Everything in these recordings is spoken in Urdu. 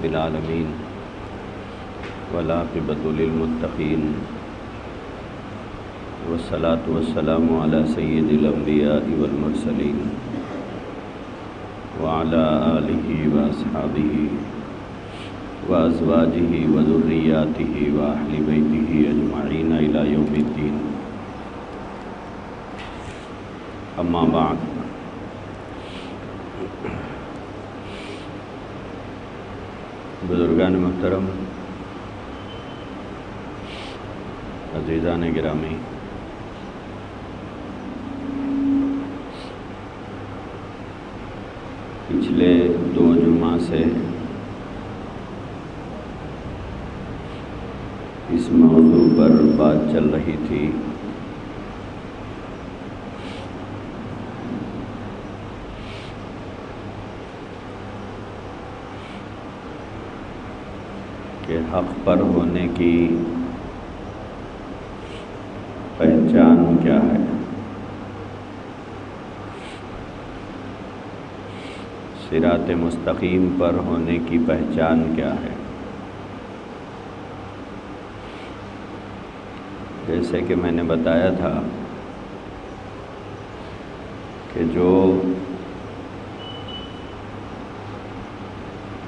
العالمين والعاقبۃ للمتقین والصلاة والسلام علی سید الانبیاء والمرسلین وعلی آلہ واصحابہ وازواجہ وذریاتہ واہل بیتہ اجمعین الی یوم الدین۔ اما بعد، بزرگان محترم، عزیزان گرامی، پچھلے 2 جمعہ سے اس موضوع پر بات چل رہی تھی کہ حق پر ہونے کی پہچان کیا ہے۔ صراط مستقیم پر ہونے کی پہچان کیا ہے۔ جیسے کہ میں نے بتایا تھا کہ جو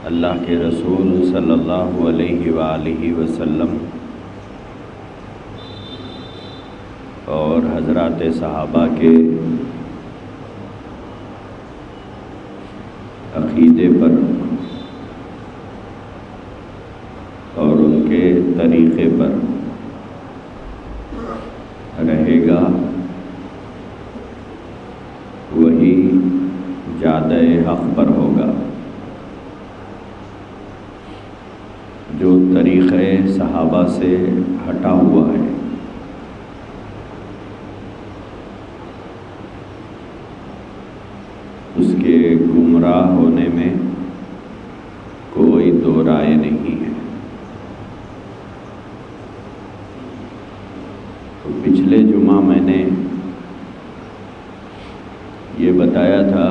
اللہ کے رسول صلی اللہ علیہ وآلہ وسلم اور حضرات صحابہ کے عقیدے پر اور ان کے طریقے پر رہے گا، وہی جادہ حق پر ہوگا۔ جو طریقہ صحابہ سے ہٹا ہوا ہے، اس کے گمراہ ہونے میں کوئی دو رائے نہیں ہے۔ تو پچھلے جمعہ میں نے یہ بتایا تھا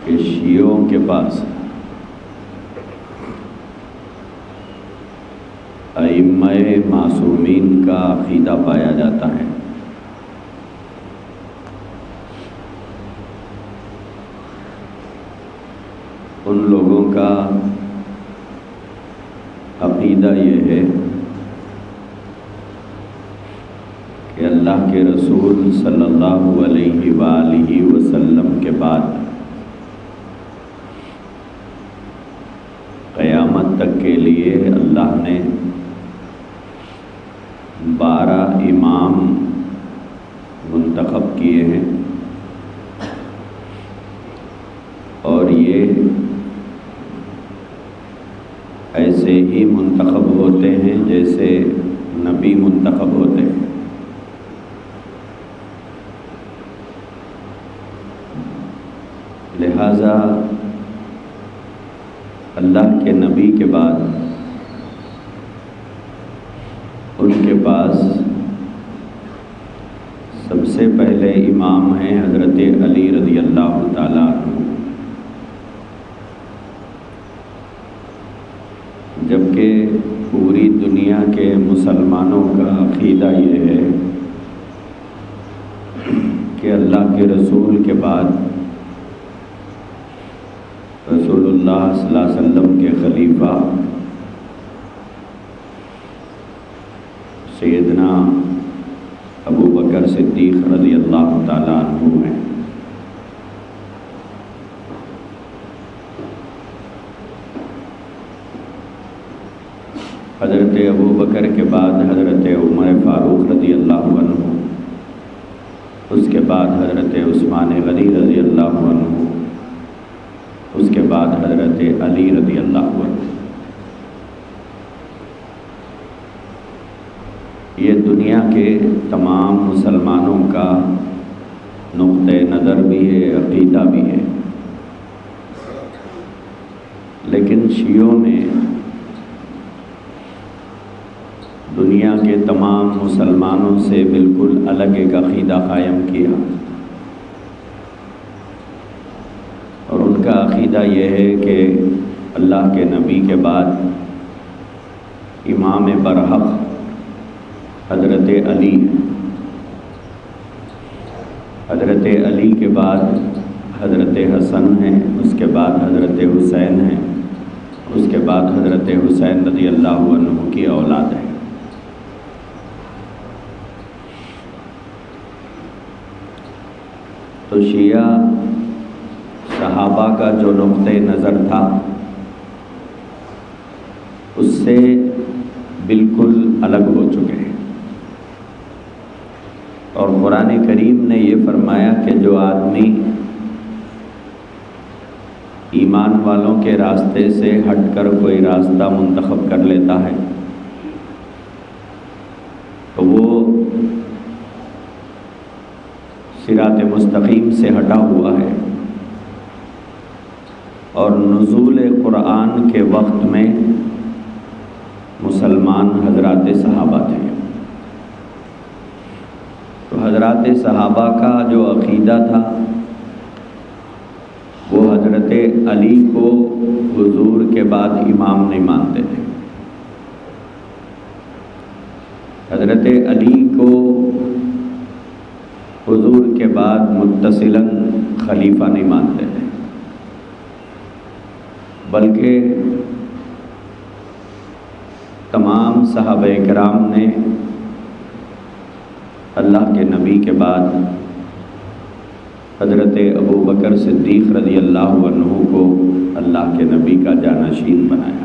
کہ شیعوں کے پاس ائمہ معصومین کا عقیدہ پایا جاتا ہے۔ ان لوگوں کا عقیدہ یہ ہے کہ اللہ کے رسول صلی اللہ علیہ وآلہ وسلم کے بعد قیامت تک کے لیے اللہ نے 12 امام منتخب کیے ہیں، اور یہ ایسے ہی منتخب ہوتے ہیں جیسے نبی منتخب ہوتے ہیں۔ لہذا اللہ کے نبی کے بعد ان کے پاس سب سے پہلے امام ہیں حضرت علی رضی اللہ تعالیٰ عنہ، جبکہ پوری دنیا کے مسلمانوں کا عقیدہ یہ ہے کہ اللہ کے رسول کے بعد رسول اللہ صلی اللہ علیہ وسلم کے خلیفہ سیدنا ابو بکر صدیق رضی اللہ تعالیٰ عنہ ہیں۔ حضرت ابو بکر کے بعد حضرت عمر فاروق رضی اللہ عنہ، اس کے بعد حضرت عثمان غنی رضی اللہ عنہ، اس کے بعد حضرت علی رضی اللہ عنہ۔ یہ دنیا کے تمام مسلمانوں کا نقطہ نظر بھی ہے، عقیدہ بھی ہے، لیکن شیعوں نے دنیا کے تمام مسلمانوں سے بالکل الگ ایک عقیدہ قائم کیا، اور ان کا عقیدہ یہ ہے کہ اللہ کے نبی کے بعد امام برحق حضرت علی ہے، حضرت علی کے بعد حضرت حسن ہیں، اس کے بعد حضرت حسین ہیں، اس کے بعد حضرت حسین رضی اللہ عنہ کی اولاد ہے۔ تو شیعہ صحابہ کا جو نقطۂ نظر تھا اس سے بالکل الگ ہو چکے ہیں، اور قرآن کریم نے یہ فرمایا کہ جو آدمی ایمان والوں کے راستے سے ہٹ کر کوئی راستہ منتخب کر لیتا ہے تو وہ صراط مستقیم سے ہٹا ہوا ہے، اور نزول قرآن کے وقت میں مسلمان حضرات صحابہ تھے۔ تو حضرات صحابہ کا جو عقیدہ تھا وہ حضرت علی کو حضور کے بعد امام نہیں مانتے تھے، حضرت علی کو حضور کے بعد متصلاً خلیفہ نہیں مانتے تھے، بلکہ تمام صحابہ کرام نے اللہ کے نبی کے بعد حضرت ابو بکر صدیق رضی اللہ عنہ کو اللہ کے نبی کا جانشین بنایا۔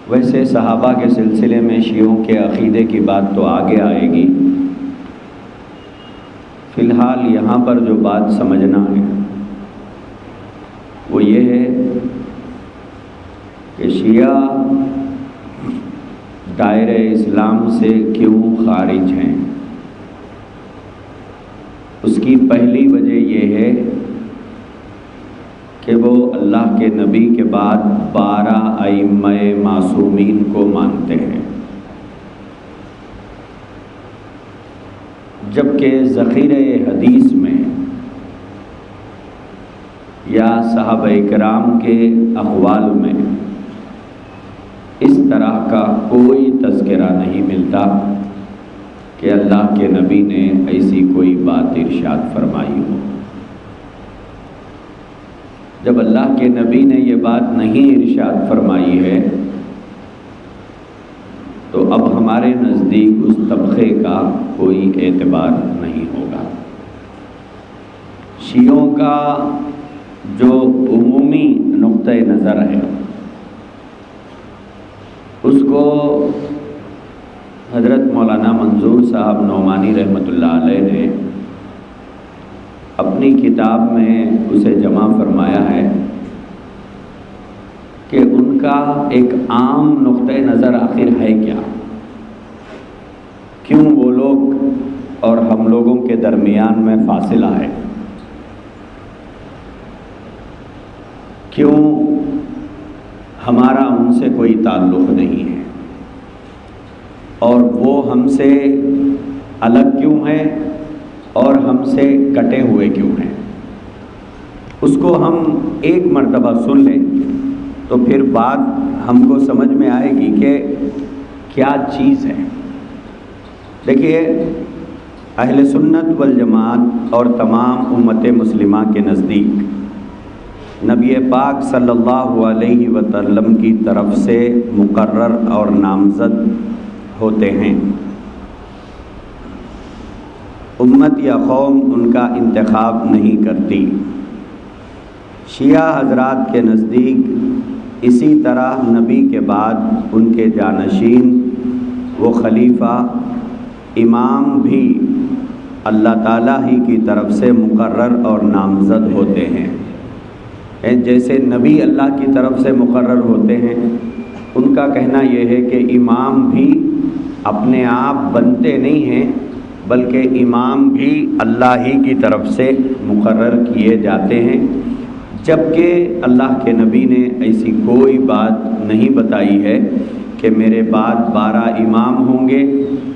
ویسے صحابہ کے سلسلے میں شیعوں کے عقیدے کی بات تو آگے آئے گی، فی الحال یہاں پر جو بات سمجھنا ہے وہ یہ ہے کہ شیعہ دائرہ اسلام سے کیوں خارج ہیں۔ اس کی پہلی وجہ یہ ہے کہ وہ اللہ کے نبی کے بعد 12 ائمہ معصومین کو مانتے ہیں، جبکہ ذخیرہ حدیث میں یا صحابہ کرام کے اقوال میں اس طرح کا کوئی تذکرہ نہیں ملتا کہ اللہ کے نبی نے ایسی کوئی بات ارشاد فرمائی ہو۔ جب اللہ کے نبی نے یہ بات نہیں ارشاد فرمائی ہے تو اب ہمارے نزدیک اس طبقے کا کوئی اعتبار نہیں ہوگا۔ شیعوں کا جو عمومی نقطۂ نظر ہے اس کو حضرت مولانا منظور صاحب نعمانی رحمۃ اللہ علیہ نے اپنی کتاب میں اسے جمع فرمایا ہے کہ ان کا ایک عام نقطۂ نظر آخر ہے کیا، کیوں وہ لوگ اور ہم لوگوں کے درمیان میں فاصلہ ہے، کیوں ہمارا ان سے کوئی تعلق نہیں ہے، اور وہ ہم سے الگ کیوں ہے اور ہم سے کٹے ہوئے کیوں ہیں۔ اس کو ہم ایک مرتبہ سن لیں تو پھر بات ہم کو سمجھ میں آئے گی کہ کیا چیز ہے۔ دیکھیے، اہل سنت والجماعت اور تمام امت مسلمہ کے نزدیک نبی پاک صلی اللہ علیہ وسلم کی طرف سے مقرر اور نامزد ہوتے ہیں، امت یا قوم ان کا انتخاب نہیں کرتی۔ شیعہ حضرات کے نزدیک اسی طرح نبی کے بعد ان کے جانشین وہ خلیفہ امام بھی اللہ تعالیٰ ہی کی طرف سے مقرر اور نامزد ہوتے ہیں۔ جیسے نبی اللہ کی طرف سے مقرر ہوتے ہیں، ان کا کہنا یہ ہے کہ امام بھی اپنے آپ بنتے نہیں ہیں، بلکہ امام بھی اللہ ہی کی طرف سے مقرر کیے جاتے ہیں، جبکہ اللہ کے نبی نے ایسی کوئی بات نہیں بتائی ہے کہ میرے بعد 12 امام ہوں گے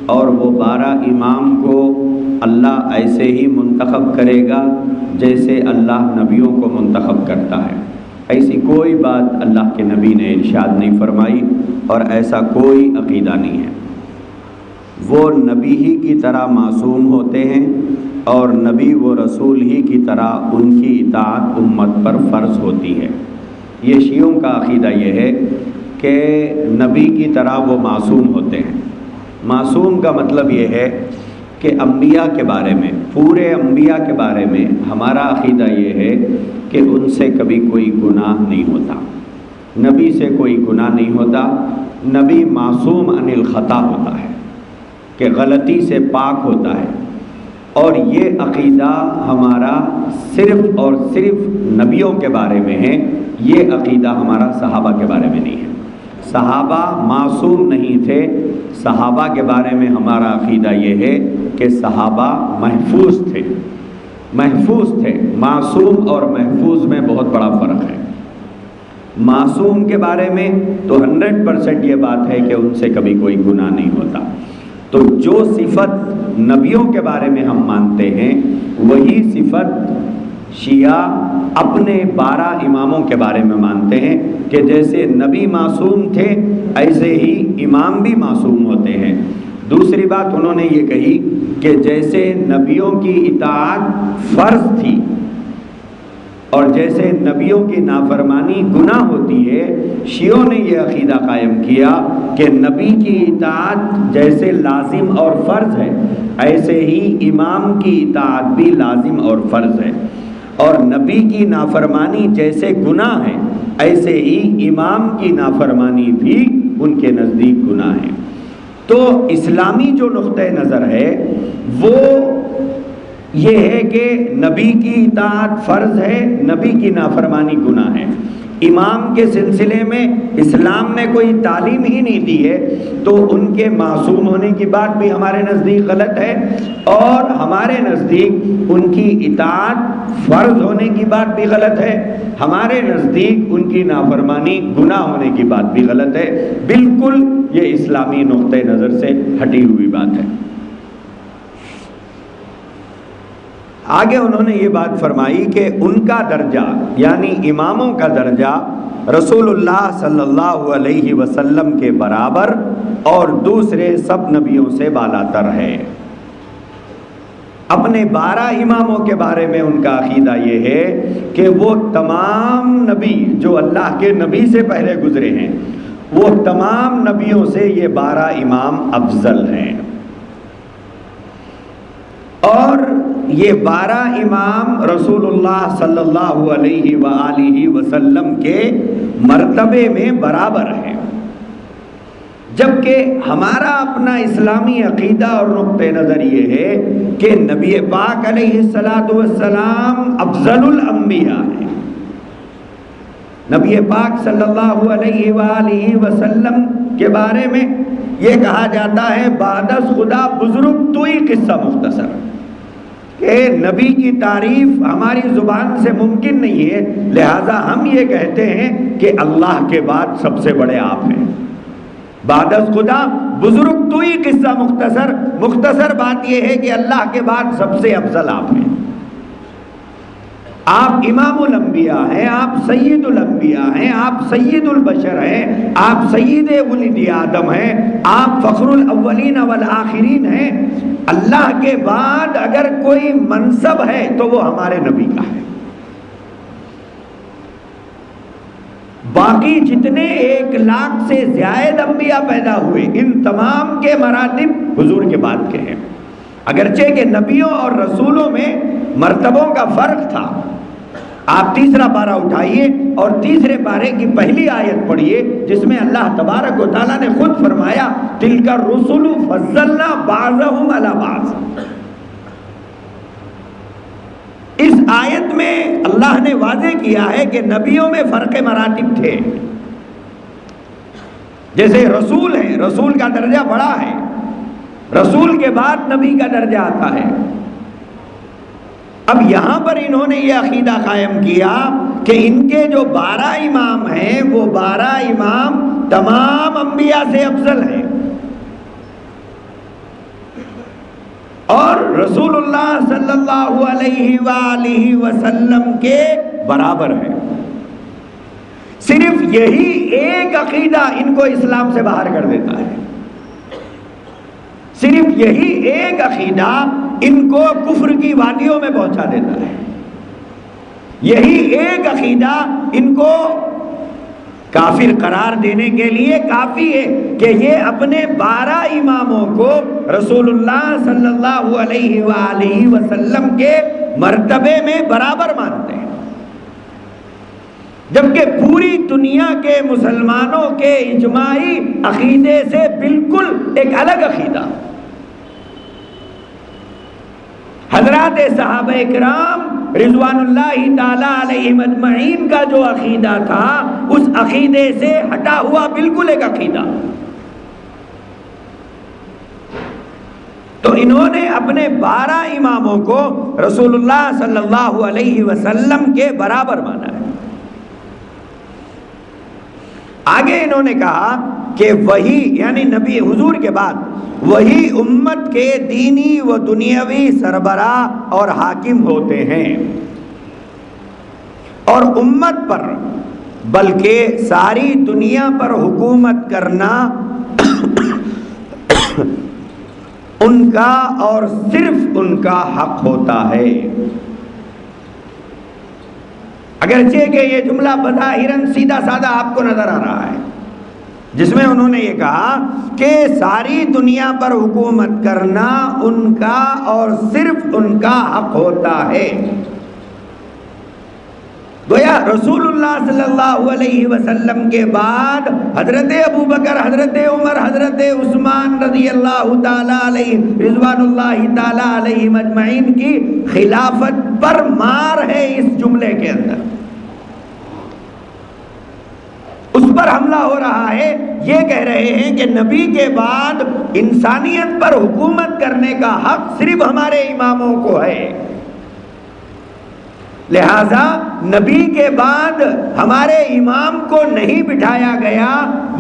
اور وہ 12 امام کو اللہ ایسے ہی منتخب کرے گا جیسے اللہ نبیوں کو منتخب کرتا ہے۔ ایسی کوئی بات اللہ کے نبی نے ارشاد نہیں فرمائی اور ایسا کوئی عقیدہ نہیں ہے۔ وہ نبی ہی کی طرح معصوم ہوتے ہیں اور نبی و رسول ہی کی طرح ان کی اطاعت امت پر فرض ہوتی ہے۔ یہ شیعوں کا عقیدہ یہ ہے کہ نبی کی طرح وہ معصوم ہوتے ہیں۔ معصوم کا مطلب یہ ہے کہ انبیاء کے بارے میں، پورے انبیاء کے بارے میں ہمارا عقیدہ یہ ہے کہ ان سے کبھی کوئی گناہ نہیں ہوتا، نبی سے کوئی گناہ نہیں ہوتا۔ نبی معصوم عن الخطا ہوتا ہے کہ غلطی سے پاک ہوتا ہے، اور یہ عقیدہ ہمارا صرف اور صرف نبیوں کے بارے میں ہے، یہ عقیدہ ہمارا صحابہ کے بارے میں نہیں ہے۔ صحابہ معصوم نہیں تھے۔ صحابہ کے بارے میں ہمارا عقیدہ یہ ہے کہ صحابہ محفوظ تھے، محفوظ تھے۔ معصوم اور محفوظ میں بہت بڑا فرق ہے۔ معصوم کے بارے میں تو 100% یہ بات ہے کہ ان سے کبھی کوئی گناہ نہیں ہوتا۔ تو جو صفت نبیوں کے بارے میں ہم مانتے ہیں وہی صفت شیعہ اپنے 12 اماموں کے بارے میں مانتے ہیں کہ جیسے نبی معصوم تھے ایسے ہی امام بھی معصوم ہوتے ہیں۔ دوسری بات انہوں نے یہ کہی کہ جیسے نبیوں کی اطاعت فرض تھی اور جیسے نبیوں کی نافرمانی گناہ ہوتی ہے، شیعوں نے یہ عقیدہ قائم کیا کہ نبی کی اطاعت جیسے لازم اور فرض ہے ایسے ہی امام کی اطاعت بھی لازم اور فرض ہے، اور نبی کی نافرمانی جیسے گناہ ہے ایسے ہی امام کی نافرمانی بھی ان کے نزدیک گناہ ہے۔ تو اسلامی جو نقطہ نظر ہے وہ یہ ہے کہ نبی کی اطاعت فرض ہے، نبی کی نافرمانی گناہ ہے۔ امام کے سلسلے میں اسلام نے کوئی تعلیم ہی نہیں دی ہے، تو ان کے معصوم ہونے کی بات بھی ہمارے نزدیک غلط ہے، اور ہمارے نزدیک ان کی اطاعت فرض ہونے کی بات بھی غلط ہے، ہمارے نزدیک ان کی نافرمانی گناہ ہونے کی بات بھی غلط ہے۔ بالکل یہ اسلامی نقطہ نظر سے ہٹی ہوئی بات ہے۔ آگے انہوں نے یہ بات فرمائی کہ ان کا درجہ یعنی اماموں کا درجہ رسول اللہ صلی اللہ علیہ وسلم کے برابر اور دوسرے سب نبیوں سے بالاتر ہے۔ اپنے 12 اماموں کے بارے میں ان کا عقیدہ یہ ہے کہ وہ تمام نبی جو اللہ کے نبی سے پہلے گزرے ہیں وہ تمام نبیوں سے یہ 12 امام افضل ہیں، اور یہ 12 امام رسول اللہ صلی اللہ علیہ وآلہ وسلم کے مرتبے میں برابر ہیں، جبکہ ہمارا اپنا اسلامی عقیدہ اور نقطہ نظر یہ ہے کہ نبی پاک علیہ السلام افضل الانبیاء ہیں۔ نبی پاک صلی اللہ علیہ وآلہ وسلم کے بارے میں یہ کہا جاتا ہے بعد از خدا بزرگ تو ہی قصہ مختصر، کہ نبی کی تعریف ہماری زبان سے ممکن نہیں ہے، لہذا ہم یہ کہتے ہیں کہ اللہ کے بعد سب سے بڑے آپ ہیں۔ بعد از خدا بزرگ تو ہی قصہ مختصر، مختصر بات یہ ہے کہ اللہ کے بعد سب سے افضل آپ ہیں۔ آپ امام الانبیاء ہیں، آپ سید الانبیاء ہیں، آپ سید البشر ہیں، آپ سید ولد آدم ہیں، آپ فخر الاولین والآخرین ہیں۔ اللہ کے بعد اگر کوئی منصب ہے تو وہ ہمارے نبی کا ہے۔ باقی جتنے 1,00,000 سے زائد انبیاء پیدا ہوئے ان تمام کے مراتب حضور کے بعد کے ہیں، اگرچہ کہ نبیوں اور رسولوں میں مرتبوں کا فرق تھا۔ آپ تیسرا پارہ اٹھائیے اور تیسرے پارے کی پہلی آیت پڑھیے جس میں اللہ تبارک و تعالیٰ نے خود فرمایا تلک الرسل فضلنا بعضهم علی بعض۔ اس آیت میں اللہ نے واضح کیا ہے کہ نبیوں میں فرق مراتب تھے، جیسے رسول ہیں، رسول کا درجہ بڑا ہے، رسول کے بعد نبی کا درجہ آتا ہے۔ اب یہاں پر انہوں نے یہ عقیدہ قائم کیا کہ ان کے جو 12 امام ہیں وہ 12 امام تمام انبیاء سے افضل ہیں، اور رسول اللہ صلی اللہ علیہ وآلہ وسلم کے برابر ہے۔ صرف یہی ایک عقیدہ ان کو اسلام سے باہر کر دیتا ہے، صرف یہی ایک عقیدہ ان کو کفر کی وادیوں میں پہنچا دیتا ہے، یہی ایک عقیدہ ان کو کافر قرار دینے کے لیے کافی ہے کہ یہ اپنے 12 اماموں کو رسول اللہ صلی اللہ علیہ وآلہ وسلم کے مرتبے میں برابر مانتے ہیں، جبکہ پوری دنیا کے مسلمانوں کے اجماعی عقیدے سے بالکل ایک الگ عقیدہ۔ حضرات صحابہ کرام رضوان اللہ تعالی علیہم اجمعین کا جو عقیدہ تھا اس عقیدے سے ہٹا ہوا بالکل ایک عقیدہ، تو انہوں نے اپنے 12 اماموں کو رسول اللہ صلی اللہ علیہ وسلم کے برابر مانا ہے۔ آگے انہوں نے کہا کہ وہی یعنی نبی حضور کے بعد وہی امت کے دینی و دنیاوی سربراہ اور حاکم ہوتے ہیں، اور امت پر بلکہ ساری دنیا پر حکومت کرنا ان کا اور صرف ان کا حق ہوتا ہے۔ اگرچہ کہ یہ جملہ بظاہراً سیدھا سادہ آپ کو نظر آ رہا ہے، جس میں انہوں نے یہ کہا کہ ساری دنیا پر حکومت کرنا ان کا اور صرف ان کا حق ہوتا ہے۔ گویا رسول اللہ صلی اللہ علیہ وسلم کے بعد حضرت ابوبکر، حضرت عمر، حضرت عثمان رضی اللہ تعالی علیہ رضوان اللہ تعالی علیہ مجمعین کی خلافت پر مار ہے اس جملے کے اندر، اس پر حملہ ہو رہا ہے۔ یہ کہہ رہے ہیں کہ نبی کے بعد انسانیت پر حکومت کرنے کا حق صرف ہمارے اماموں کو ہے، لہذا نبی کے بعد ہمارے امام کو نہیں بٹھایا گیا۔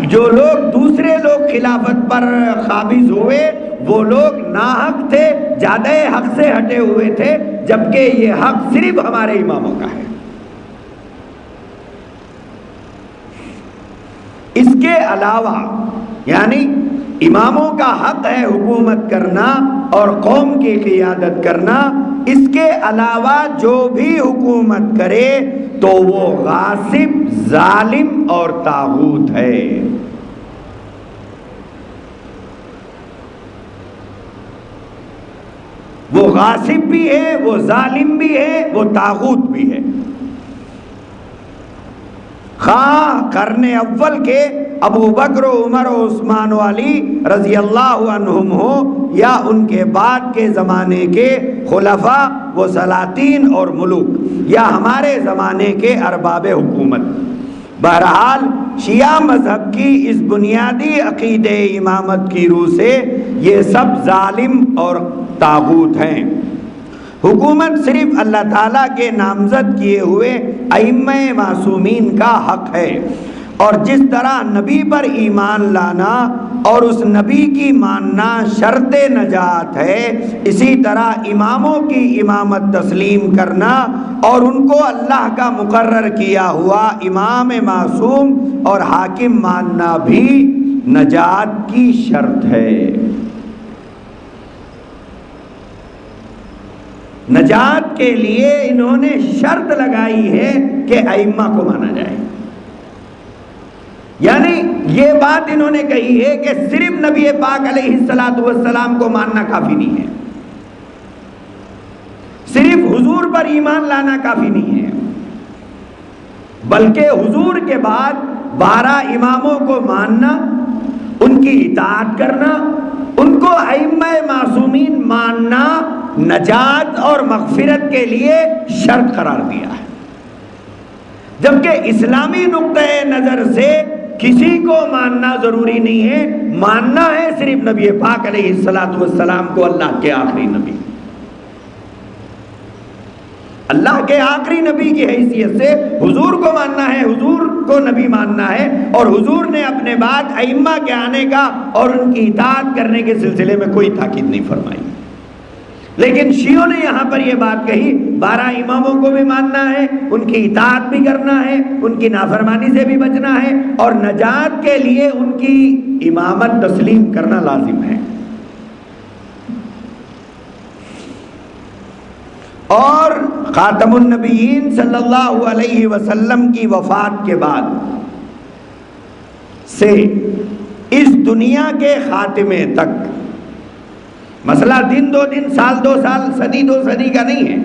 جو لوگ دوسرے لوگ خلافت پر قابض ہوئے وہ لوگ ناحق تھے، زیادہ حق سے ہٹے ہوئے تھے، جبکہ یہ حق صرف ہمارے اماموں کا ہے۔ اس کے علاوہ یعنی اماموں کا حق ہے حکومت کرنا اور قوم کی قیادت کرنا، اس کے علاوہ جو بھی حکومت کرے تو وہ غاصب، ظالم اور طاغوت ہے۔ وہ غاصب بھی ہے، وہ ظالم بھی ہے، وہ طاغوت بھی ہے۔ خواہ قرن اول کے ابو بکر و عمر و عثمان و علی رضی اللہ عنہم ہو یا ان کے بعد کے زمانے کے خلفاء و سلاطین اور ملوک یا ہمارے زمانے کے ارباب حکومت، بہرحال شیعہ مذہب کی اس بنیادی عقیدہ امامت کی روح سے یہ سب ظالم اور طاغوت ہیں۔ حکومت صرف اللہ تعالیٰ کے نامزد کیے ہوئے ائمہ معصومین کا حق ہے، اور جس طرح نبی پر ایمان لانا اور اس نبی کی ماننا شرط نجات ہے، اسی طرح اماموں کی امامت تسلیم کرنا اور ان کو اللہ کا مقرر کیا ہوا امام معصوم اور حاکم ماننا بھی نجات کی شرط ہے۔ نجات کے لیے انہوں نے شرط لگائی ہے کہ ائمہ کو مانا جائے، یعنی یہ بات انہوں نے کہی ہے کہ صرف نبی پاک علیہ السلام کو ماننا کافی نہیں ہے، صرف حضور پر ایمان لانا کافی نہیں ہے، بلکہ حضور کے بعد 12 اماموں کو ماننا، ان کی اطاعت کرنا، ان کو ائمہ معصومین ماننا نجات اور مغفرت کے لیے شرط قرار دیا ہے۔ جبکہ اسلامی نقطہ نظر سے کسی کو ماننا ضروری نہیں ہے، ماننا ہے صرف نبی پاک علیہ السلام کو، اللہ کے آخری نبی، اللہ کے آخری نبی کی حیثیت سے حضور کو ماننا ہے، حضور کو نبی ماننا ہے، اور حضور نے اپنے بعد ائمہ کے آنے کا اور ان کی اطاعت کرنے کے سلسلے میں کوئی تاکید نہیں فرمائی۔ لیکن شیعوں نے یہاں پر یہ بات کہی 12 اماموں کو بھی ماننا ہے، ان کی اطاعت بھی کرنا ہے، ان کی نافرمانی سے بھی بچنا ہے، اور نجات کے لیے ان کی امامت تسلیم کرنا لازم ہے۔ اور خاتم النبیین صلی اللہ علیہ وسلم کی وفات کے بعد سے اس دنیا کے خاتمے تک، مسئلہ دن 2 دن، سال 2 سال، صدی 2 صدی کا نہیں ہے،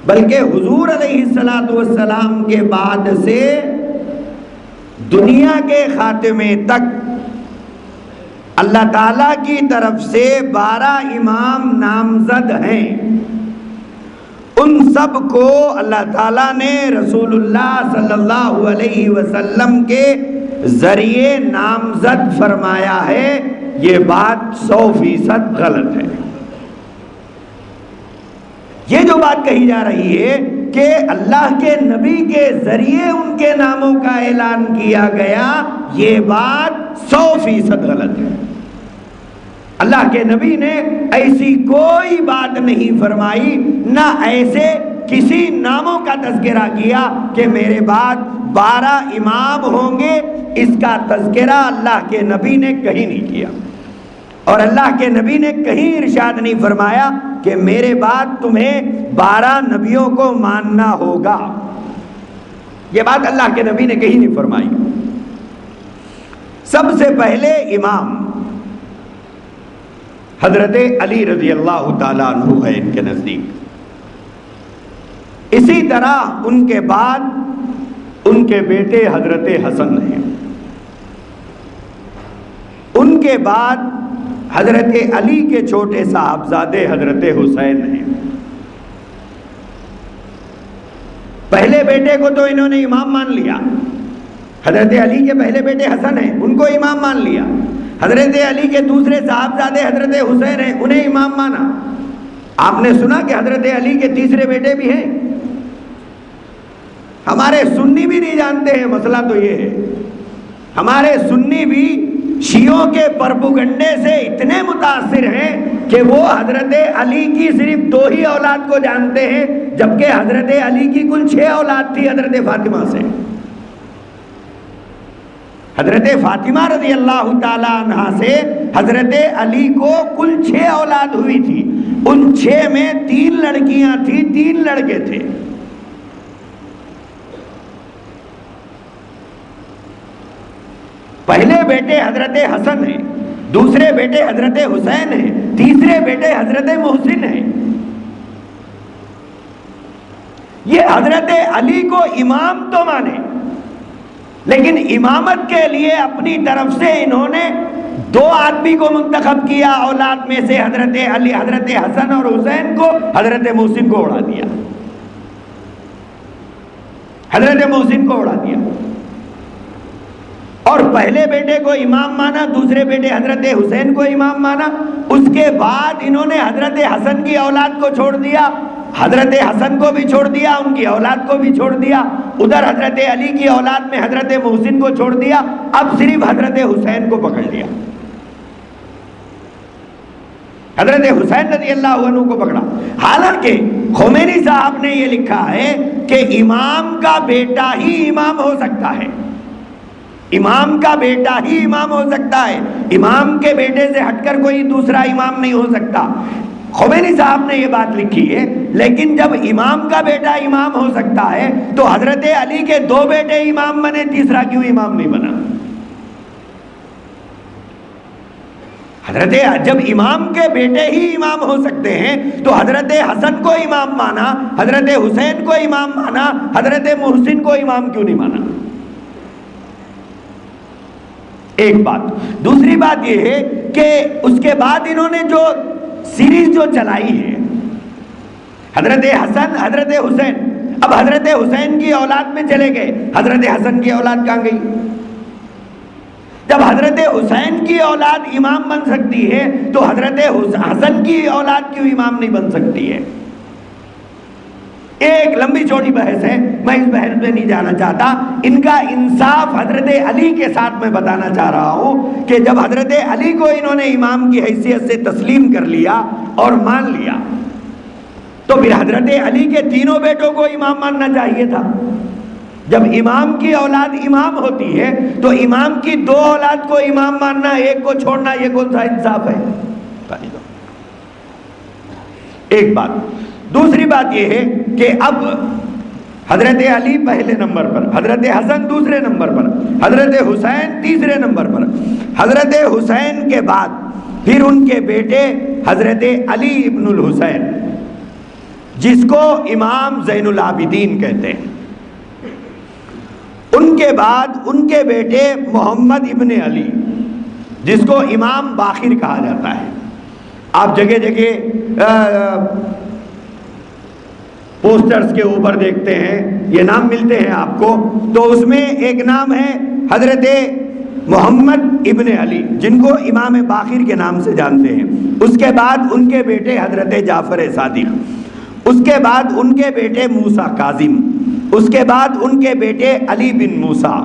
بلکہ حضور علیہ السلام کے بعد سے دنیا کے خاتمے تک اللہ تعالیٰ کی طرف سے 12 امام نامزد ہیں۔ ان سب کو اللہ تعالیٰ نے رسول اللہ صلی اللہ علیہ وسلم کے ذریعے نامزد فرمایا ہے۔ یہ بات 100% غلط ہے۔ یہ جو بات کہی جا رہی ہے کہ اللہ کے نبی کے ذریعے ان کے ناموں کا اعلان کیا گیا، یہ بات 100% غلط ہے۔ اللہ کے نبی نے ایسی کوئی بات نہیں فرمائی، نہ ایسے کسی ناموں کا تذکرہ کیا کہ میرے بعد 12 امام ہوں گے، اس کا تذکرہ اللہ کے نبی نے کہیں نہیں کیا۔ اور اللہ کے نبی نے کہیں ارشاد نہیں فرمایا کہ میرے بعد تمہیں 12 نبیوں کو ماننا ہوگا۔ یہ بات اللہ کے نبی نے کہیں نہیں فرمائی۔ سب سے پہلے امام حضرت علی رضی اللہ تعالیٰ عنہ ہے ان کے نزدیک، اسی طرح ان کے بعد ان کے بیٹے حضرت حسن ہیں، ان کے بعد حضرت علی کے چھوٹے صاحبزادے حضرت حسین ہیں۔ پہلے بیٹے کو تو انہوں نے امام مان لیا، حضرت علی کے پہلے بیٹے حسن ہیں، ان کو امام مان لیا۔ حضرت علی کے دوسرے صاحبزادے حضرت حسین ہیں، انہیں امام مانا۔ آپ نے سنا کہ حضرت علی کے تیسرے بیٹے بھی ہیں؟ ہمارے سنی بھی نہیں جانتے ہیں۔ مسئلہ تو یہ ہے، ہمارے سنی بھی شیعوں کے پروپیگنڈے سے اتنے متاثر ہیں کہ وہ حضرت علی کی صرف 2 ہی اولاد کو جانتے ہیں، جبکہ حضرت علی کی کل 6 اولاد تھی حضرت فاطمہ سے۔ حضرت فاطمہ رضی اللہ تعالی عنہ سے حضرت علی کو کل 6 اولاد ہوئی تھی، ان 6 میں 3 لڑکیاں تھیں، 3 لڑکے تھے۔ پہلے بیٹے حضرت حسن ہیں، دوسرے بیٹے حضرت حسین ہیں، تیسرے بیٹے حضرت محسن ہیں۔ یہ حضرت علی کو امام تو مانے، لیکن امامت کے لیے اپنی طرف سے انہوں نے 2 آدمی کو منتخب کیا اولاد میں سے، حضرت علی، حضرت حسن اور حسین کو، حضرت محسن کو اڑا دیا، حضرت محسن کو اڑا دیا۔ اور پہلے بیٹے کو امام مانا، دوسرے بیٹے حضرت حسین کو امام مانا۔ اس کے بعد انہوں نے حضرت حسن کی اولاد کو چھوڑ دیا، حضرت حسن کو بھی چھوڑ دیا، ان کی اولاد کو بھی چھوڑ دیا، ادھر حضرت علی کی اولاد میں حضرت محسن کو چھوڑ دیا، اب صرف حضرت حسین کو پکڑ لیا، حضرت حسین رضی اللہ عنہ کو پکڑا۔ حالانکہ خمینی صاحب نے یہ لکھا ہے کہ امام کا بیٹا ہی امام ہو سکتا ہے، امام کا بیٹا ہی امام ہو سکتا ہے، امام کے بیٹے سے ہٹ کر کوئی دوسرا امام نہیں ہو سکتا۔ خمینی صاحب نے یہ بات لکھی ہے، لیکن جب امام کا بیٹا امام ہو سکتا ہے تو حضرت علی کے 2 بیٹے امام بنے، تیسرا کیوں امام نہیں بنا؟ جب امام کے بیٹے ہی امام ہو سکتے ہیں تو حضرت حسن کو امام مانا، حضرت حسین کو امام مانا، حضرت محسن کو امام کیوں نہیں مانا؟ ایک بات۔ دوسری بات یہ ہے کہ اس کے بعد انہوں نے جو سیریز جو چلائی ہے، حضرت حسن، حضرت حسین، اب حضرت حسین کی اولاد میں چلے گئے، حضرت حسن کی اولاد کہاں گئی؟ جب حضرت حسین کی اولاد امام بن سکتی ہے تو حضرت حسن کی اولاد کیوں امام نہیں بن سکتی ہے؟ ایک لمبی چوڑی بحث ہے، میں اس بحث میں نہیں جانا چاہتا۔ ان کا انصاف حضرت علی کے ساتھ میں بتانا چاہ رہا ہوں کہ جب حضرت علی کو انہوں نے امام کی حیثیت سے تسلیم کر لیا اور مان لیا، تو پھر حضرت علی کے تینوں بیٹوں کو امام ماننا چاہیے تھا۔ جب امام کی اولاد امام ہوتی ہے تو امام کی دو اولاد کو امام ماننا، ایک کو چھوڑنا، یہ کون سا انصاف ہے؟ ایک بات۔ دوسری بات یہ ہے کہ اب حضرت علی پہلے نمبر پر، حضرت حسن دوسرے نمبر پر، حضرت حسین تیسرے نمبر پر۔ حضرت حسین کے بعد پھر ان کے بیٹے حضرت علی ابن الحسین، جس کو امام زین العابدین کہتے ہیں۔ ان کے بعد ان کے بیٹے محمد ابن علی، جس کو امام باقر کہا جاتا ہے۔ آپ جگہ جگہ پوسٹرز کے اوپر دیکھتے ہیں، یہ نام ملتے ہیں آپ کو، تو اس میں ایک نام ہے حضرت محمد ابن علی، جن کو امام باقر کے نام سے جانتے ہیں۔ اس کے بعد ان کے بیٹے حضرت جعفر صادق، اس کے بعد ان کے بیٹے موسیٰ کاظم، اس کے بعد ان کے بیٹے علی بن موسیٰ،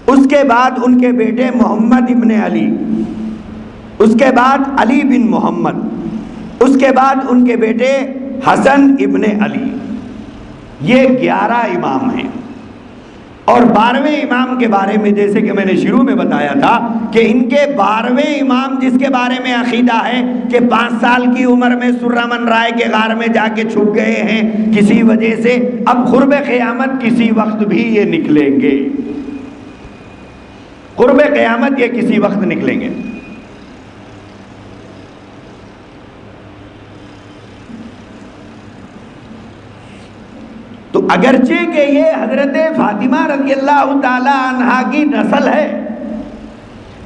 اس کے بعد ان کے بیٹے محمد ابن علی، اس کے بعد علی بن محمد، اس کے بعد ان کے بیٹے حسن ابن علی۔ یہ 11 امام ہیں۔ اور 12ویں امام کے بارے میں جیسے کہ میں نے شروع میں بتایا تھا کہ ان کے 12ویں امام جس کے بارے میں عقیدہ ہے کہ 5 سال کی عمر میں سرہ من رائے کے غار میں جا کے چھپ گئے ہیں کسی وجہ سے، اب قرب قیامت کسی وقت بھی یہ نکلیں گے، قرب قیامت یہ کسی وقت نکلیں گے۔ تو اگرچہ کہ یہ حضرت فاطمہ رضی اللہ تعالی عنہا کی نسل ہے،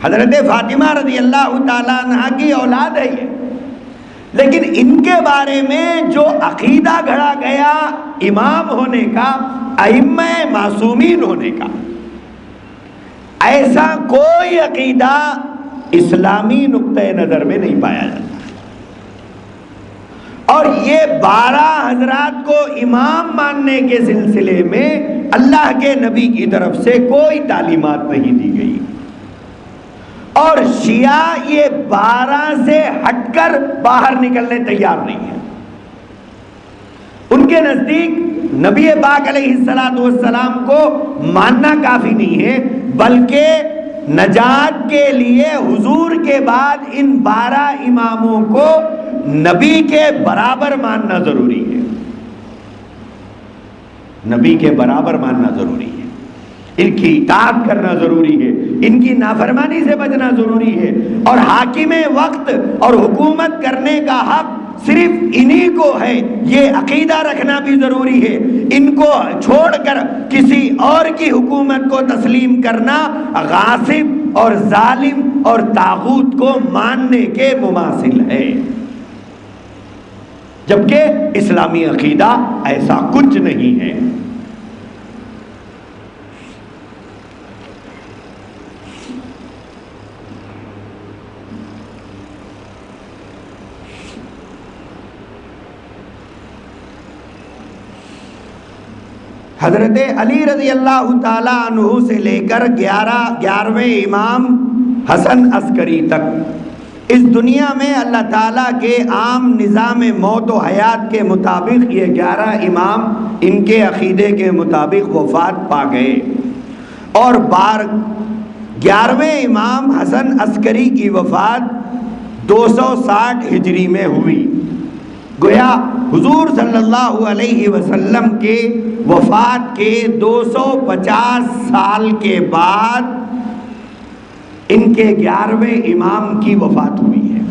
حضرت فاطمہ رضی اللہ تعالی عنہا کی اولاد ہے یہ، لیکن ان کے بارے میں جو عقیدہ گھڑا گیا امام ہونے کا، ائمہ معصومین ہونے کا، ایسا کوئی عقیدہ اسلامی نقطہ نظر میں نہیں پایا جاتا۔ اور یہ 12 حضرات کو امام ماننے کے سلسلے میں اللہ کے نبی کی طرف سے کوئی تعلیمات نہیں دی گئی، اور شیعہ یہ 12 سے ہٹ کر باہر نکلنے تیار نہیں ہے۔ ان کے نزدیک نبی پاک علیہ السلام کو ماننا کافی نہیں ہے، بلکہ نجات کے لیے حضور کے بعد ان 12 اماموں کو نبی کے برابر ماننا ضروری ہے، نبی کے برابر ماننا ضروری ہے، ان کی اطاعت کرنا ضروری ہے، ان کی نافرمانی سے بچنا ضروری ہے، اور حاکم وقت اور حکومت کرنے کا حق صرف انہی کو ہے، یہ عقیدہ رکھنا بھی ضروری ہے۔ ان کو چھوڑ کر کسی اور کی حکومت کو تسلیم کرنا غاصب اور ظالم اور طاغوت کو ماننے کے مماثل ہے، جبکہ اسلامی عقیدہ ایسا کچھ نہیں ہے۔ حضرت علی رضی اللہ تعالی عنہ سے لے کر 11ویں امام حسن عسکری تک اس دنیا میں اللہ تعالیٰ کے عام نظام موت و حیات کے مطابق یہ 11 امام ان کے عقیدے کے مطابق وفات پا گئے، اور 11ویں امام حسن عسکری کی وفات 260 ہجری میں ہوئی۔ گویا حضور صلی اللہ علیہ وسلم کے وفات کے 250 سال کے بعد ان کے 11ویں امام کی وفات ہوئی ہے۔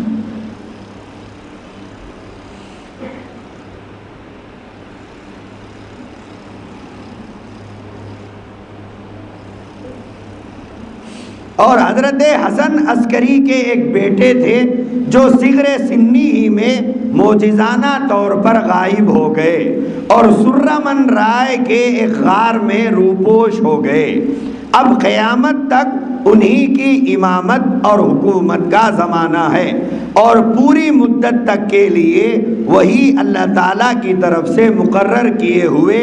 اور حضرت حسن عسکری کے ایک بیٹے تھے جو صغر سنی ہی میں معجزانہ طور پر غائب ہو گئے اور سرہ من رائے کے ایک غار میں روپوش ہو گئے۔ اب قیامت تک انہی کی امامت اور حکومت کا زمانہ ہے، اور پوری مدت تک کے لیے وہی اللہ تعالیٰ کی طرف سے مقرر کیے ہوئے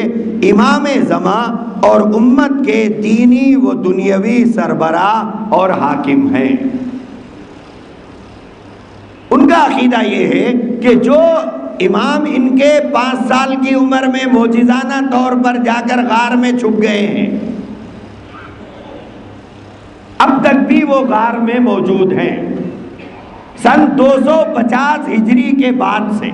امام زمان اور امت کے دینی و دنیاوی سربراہ اور حاکم ہیں۔ ان کا عقیدہ یہ ہے کہ جو امام ان کے 5 سال کی عمر میں معجزانہ طور پر جا کر غار میں چھپ گئے ہیں، اب تک بھی وہ غار میں موجود ہیں۔ سن 250 ہجری کے بعد سے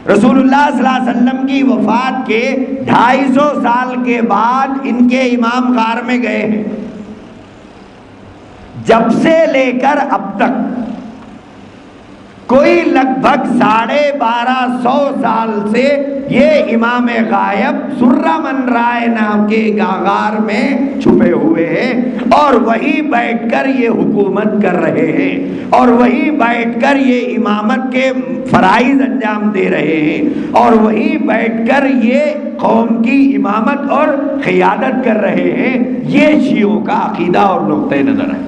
رسول اللہ صلی اللہ علیہ وسلم کی وفات کے 250 سال کے بعد ان کے امام غار میں گئے ہیں۔ جب سے لے کر اب تک کوئی لگ بھگ 1250 سال سے یہ امام غائب سرہ من رائے نام کے غار میں چھپے ہوئے ہیں، اور وہیں بیٹھ کر یہ حکومت کر رہے ہیں، اور وہیں بیٹھ کر یہ امامت کے فرائض انجام دے رہے ہیں، اور وہیں بیٹھ کر یہ قوم کی امامت اور قیادت کر رہے ہیں۔ یہ شیعوں کا عقیدہ اور نقطہ نظر ہے۔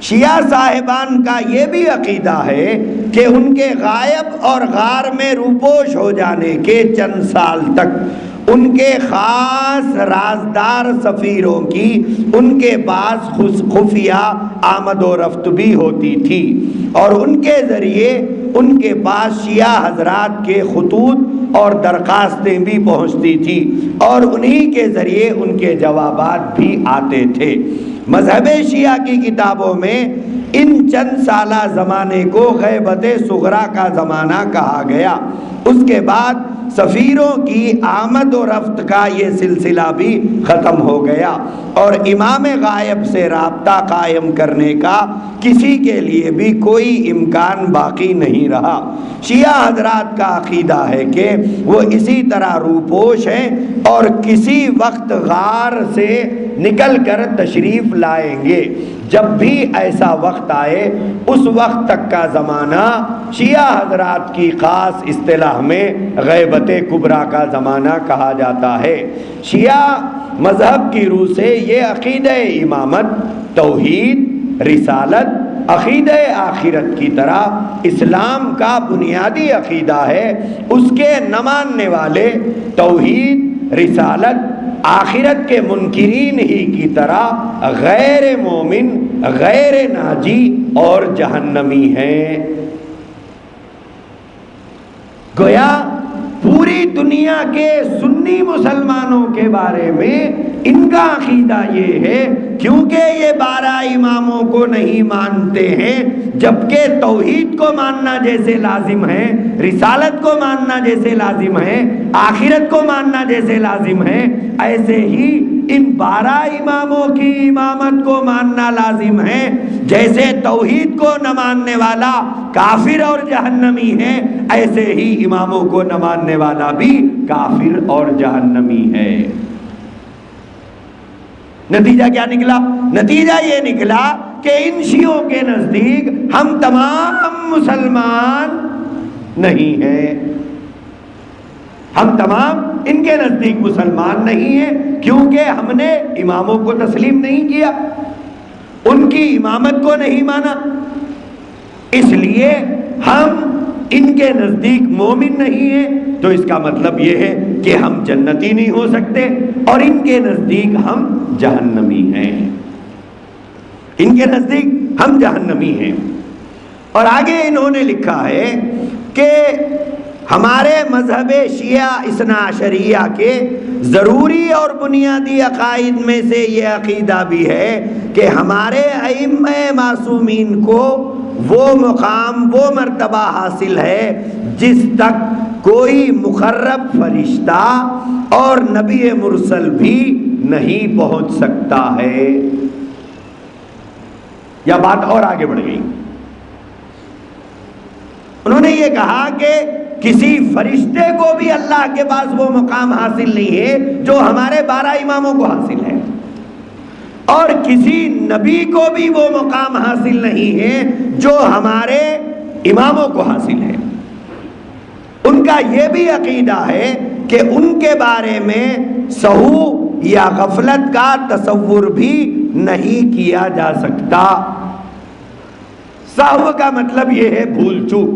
شیعہ صاحبان کا یہ بھی عقیدہ ہے کہ ان کے غائب اور غار میں روپوش ہو جانے کے چند سال تک ان کے خاص رازدار سفیروں کی ان کے پاس خفیہ آمد و رفت بھی ہوتی تھی، اور ان کے ذریعے ان کے پاس شیعہ حضرات کے خطوط اور درخواستیں بھی پہنچتی تھی، اور انہی کے ذریعے ان کے جوابات بھی آتے تھے۔ مذہب شیعہ کی کتابوں میں ان چند سالہ زمانے کو غیبت صغریٰ کا زمانہ کہا گیا۔ اس کے بعد سفیروں کی آمد و رفت کا یہ سلسلہ بھی ختم ہو گیا، اور امام غائب سے رابطہ قائم کرنے کا کسی کے لیے بھی کوئی امکان باقی نہیں رہا۔ شیعہ حضرات کا عقیدہ ہے کہ وہ اسی طرح روپوش ہیں، اور کسی وقت غار سے نکل کر تشریف لائیں گے۔ جب بھی ایسا وقت آئے اس وقت تک کا زمانہ شیعہ حضرات کی خاص اصطلاح میں غیبت کبریٰ کا زمانہ کہا جاتا ہے۔ شیعہ مذہب کی روح سے یہ عقیدہ امامت، توحید، رسالت، عقیدہ آخرت کی طرح اسلام کا بنیادی عقیدہ ہے۔ اس کے نہ ماننے والے توحید، رسالت، آخرت کے منکرین ہی کی طرح غیر مومن، غیر ناجی اور جہنمی ہیں۔ گویا پوری دنیا کے سنی مسلمانوں کے بارے میں ان کا عقیدہ یہ ہے، کیونکہ یہ 12 اماموں کو نہیں مانتے ہیں، جبکہ توحید کو ماننا جیسے لازم ہے، رسالت کو ماننا جیسے لازم ہے، آخرت کو ماننا جیسے لازم ہے، ایسے ہی ان 12 اماموں کی امامت کو ماننا لازم ہے۔ جیسے توحید کو نہ ماننے والا کافر اور جہنمی ہے، ایسے ہی اماموں کو نہ ماننے والا بھی کافر اور جہنمی ہے۔ نتیجہ کیا نکلا؟ نتیجہ یہ نکلا کہ ان شیعوں کے نزدیک ہم تمام مسلمان نہیں ہیں، ہم تمام ان کے نزدیک مسلمان نہیں ہیں، کیونکہ ہم نے اماموں کو تسلیم نہیں کیا، ان کی امامت کو نہیں مانا، اس لیے ہم ان کے نزدیک مومن نہیں ہیں۔ تو اس کا مطلب یہ ہے کہ ہم جنتی نہیں ہو سکتے، اور ان کے نزدیک ہم جہنمی ہیں، ان کے نزدیک ہم جہنمی ہیں۔ اور آگے انہوں نے لکھا ہے کہ ہمارے مذہب شیعہ اثنا عشریہ کے ضروری اور بنیادی عقائد میں سے یہ عقیدہ بھی ہے کہ ہمارے ائمہ معصومین کو وہ مقام، وہ مرتبہ حاصل ہے جس تک کوئی مقرب فرشتہ اور نبی مرسل بھی نہیں پہنچ سکتا ہے۔ یا بات اور آگے بڑھ گئی، انہوں نے یہ کہا کہ کسی فرشتے کو بھی اللہ کے پاس وہ مقام حاصل نہیں ہے جو ہمارے 12 اماموں کو حاصل ہے، اور کسی نبی کو بھی وہ مقام حاصل نہیں ہے جو ہمارے اماموں کو حاصل ہے۔ ان کا یہ بھی عقیدہ ہے کہ ان کے بارے میں سہو یا غفلت کا تصور بھی نہیں کیا جا سکتا۔ سہو کا مطلب یہ ہے بھول چوک،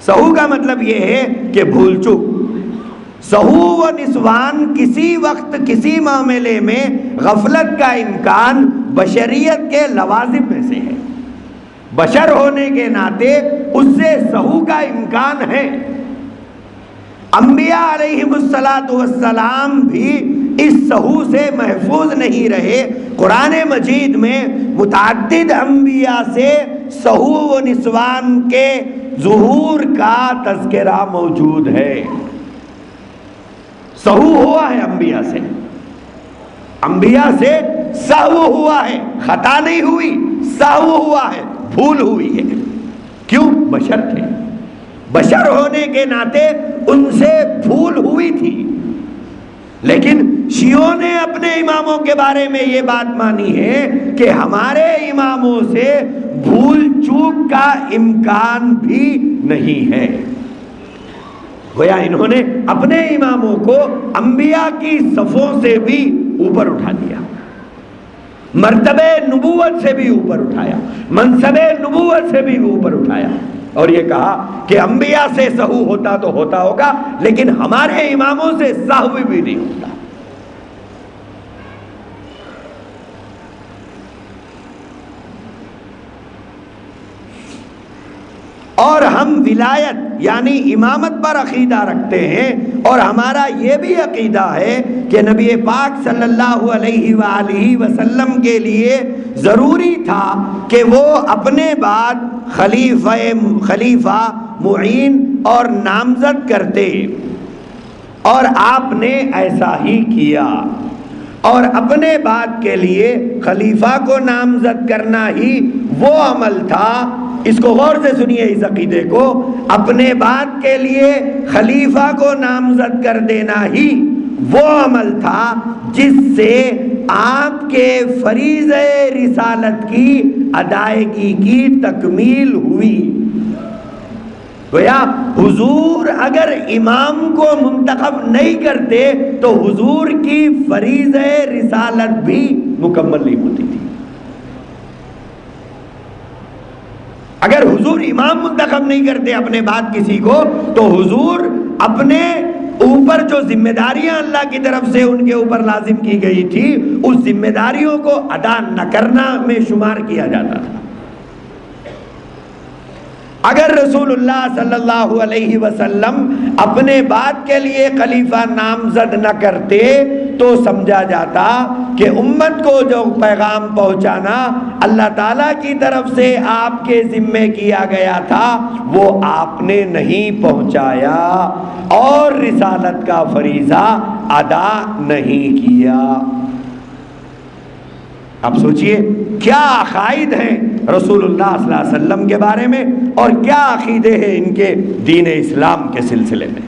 سہو کا مطلب یہ ہے کہ بھول چوک۔ سہو و نسوان کسی وقت کسی معاملے میں غفلت کا امکان بشریت کے لوازم میں سے ہے۔ بشر ہونے کے ناطے اس سے سہو کا امکان ہے۔ انبیاء علیہم السلام بھی اس سہو سے محفوظ نہیں رہے۔ قرآن مجید میں متعدد انبیاء سے سہو و نسوان کے ظہور کا تذکرہ موجود ہے۔ سہو ہوا ہے انبیاء سے، انبیاء سے سہو ہوا ہے، خطا نہیں ہوئی، سہو ہوا ہے، بھول ہوئی ہے۔ کیوں؟ بشر تھے، بشر ہونے کے ناطے ان سے بھول ہوئی تھی۔ لیکن شیعوں نے اپنے اماموں کے بارے میں یہ بات مانی ہے کہ ہمارے اماموں سے بھول چوک کا امکان بھی نہیں ہے۔ گویا انہوں نے اپنے اماموں کو انبیاء کی صفوں سے بھی اوپر اٹھا دیا، مرتبہ نبوت سے بھی اوپر اٹھایا، منصب نبوت سے بھی اوپر اٹھایا، اور یہ کہا کہ انبیاء سے سہو ہوتا تو ہوتا ہوگا لیکن ہمارے اماموں سے سہو بھی نہیں ہوتا۔ اور ہم ولایت یعنی امامت پر عقیدہ رکھتے ہیں، اور ہمارا یہ بھی عقیدہ ہے کہ نبی پاک صلی اللہ علیہ وآلہ وسلم کے لیے ضروری تھا کہ وہ اپنے بعد خلیفہ معین اور نامزد کرتے، اور آپ نے ایسا ہی کیا، اور اپنے بعد کے لیے خلیفہ کو نامزد کرنا ہی وہ عمل تھا۔ اس کو غور سے سنیے، اس عقیدے کو، اپنے بعد کے لیے خلیفہ کو نامزد کر دینا ہی وہ عمل تھا جس سے آپ کے فریضہ رسالت کی ادائیگی کی تکمیل ہوئی۔ گویا حضور اگر امام کو منتخب نہیں کرتے تو حضور کی فریضہ رسالت بھی مکمل نہیں ہوتی تھی۔ اگر حضور امام منتخب نہیں کرتے اپنے بعد کسی کو تو حضور اپنے اوپر جو ذمہ داریاں اللہ کی طرف سے ان کے اوپر لازم کی گئی تھی اس ذمہ داریوں کو ادا نہ کرنا میں شمار کیا جاتا تھا۔ اگر رسول اللہ صلی اللہ علیہ وسلم اپنے بعد کے لیے خلیفہ نامزد نہ کرتے تو سمجھا جاتا کہ امت کو جو پیغام پہنچانا اللہ تعالیٰ کی طرف سے آپ کے ذمے کیا گیا تھا وہ آپ نے نہیں پہنچایا اور رسالت کا فریضہ ادا نہیں کیا۔ اب سوچئے کیا عقائد ہیں رسول اللہ صلی اللہ علیہ وسلم کے بارے میں اور کیا عقیدے ہیں ان کے دین اسلام کے سلسلے میں،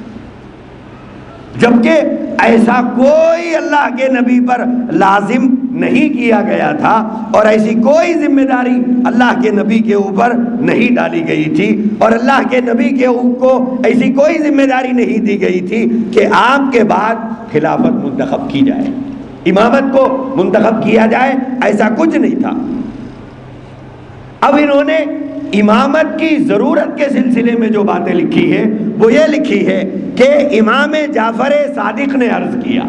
جبکہ ایسا کوئی اللہ کے نبی پر لازم نہیں کیا گیا تھا اور ایسی کوئی ذمہ داری اللہ کے نبی کے اوپر نہیں ڈالی گئی تھی، اور اللہ کے نبی کے کو ایسی کوئی ذمہ داری نہیں دی گئی تھی کہ آپ کے بعد خلافت منتخب کی جائے، امامت کو منتخب کیا جائے، ایسا کچھ نہیں تھا۔ اب انہوں نے امامت کی ضرورت کے سلسلے میں جو باتیں لکھی ہیں وہ یہ لکھی ہے کہ امام جعفر صادق نے عرض کیا،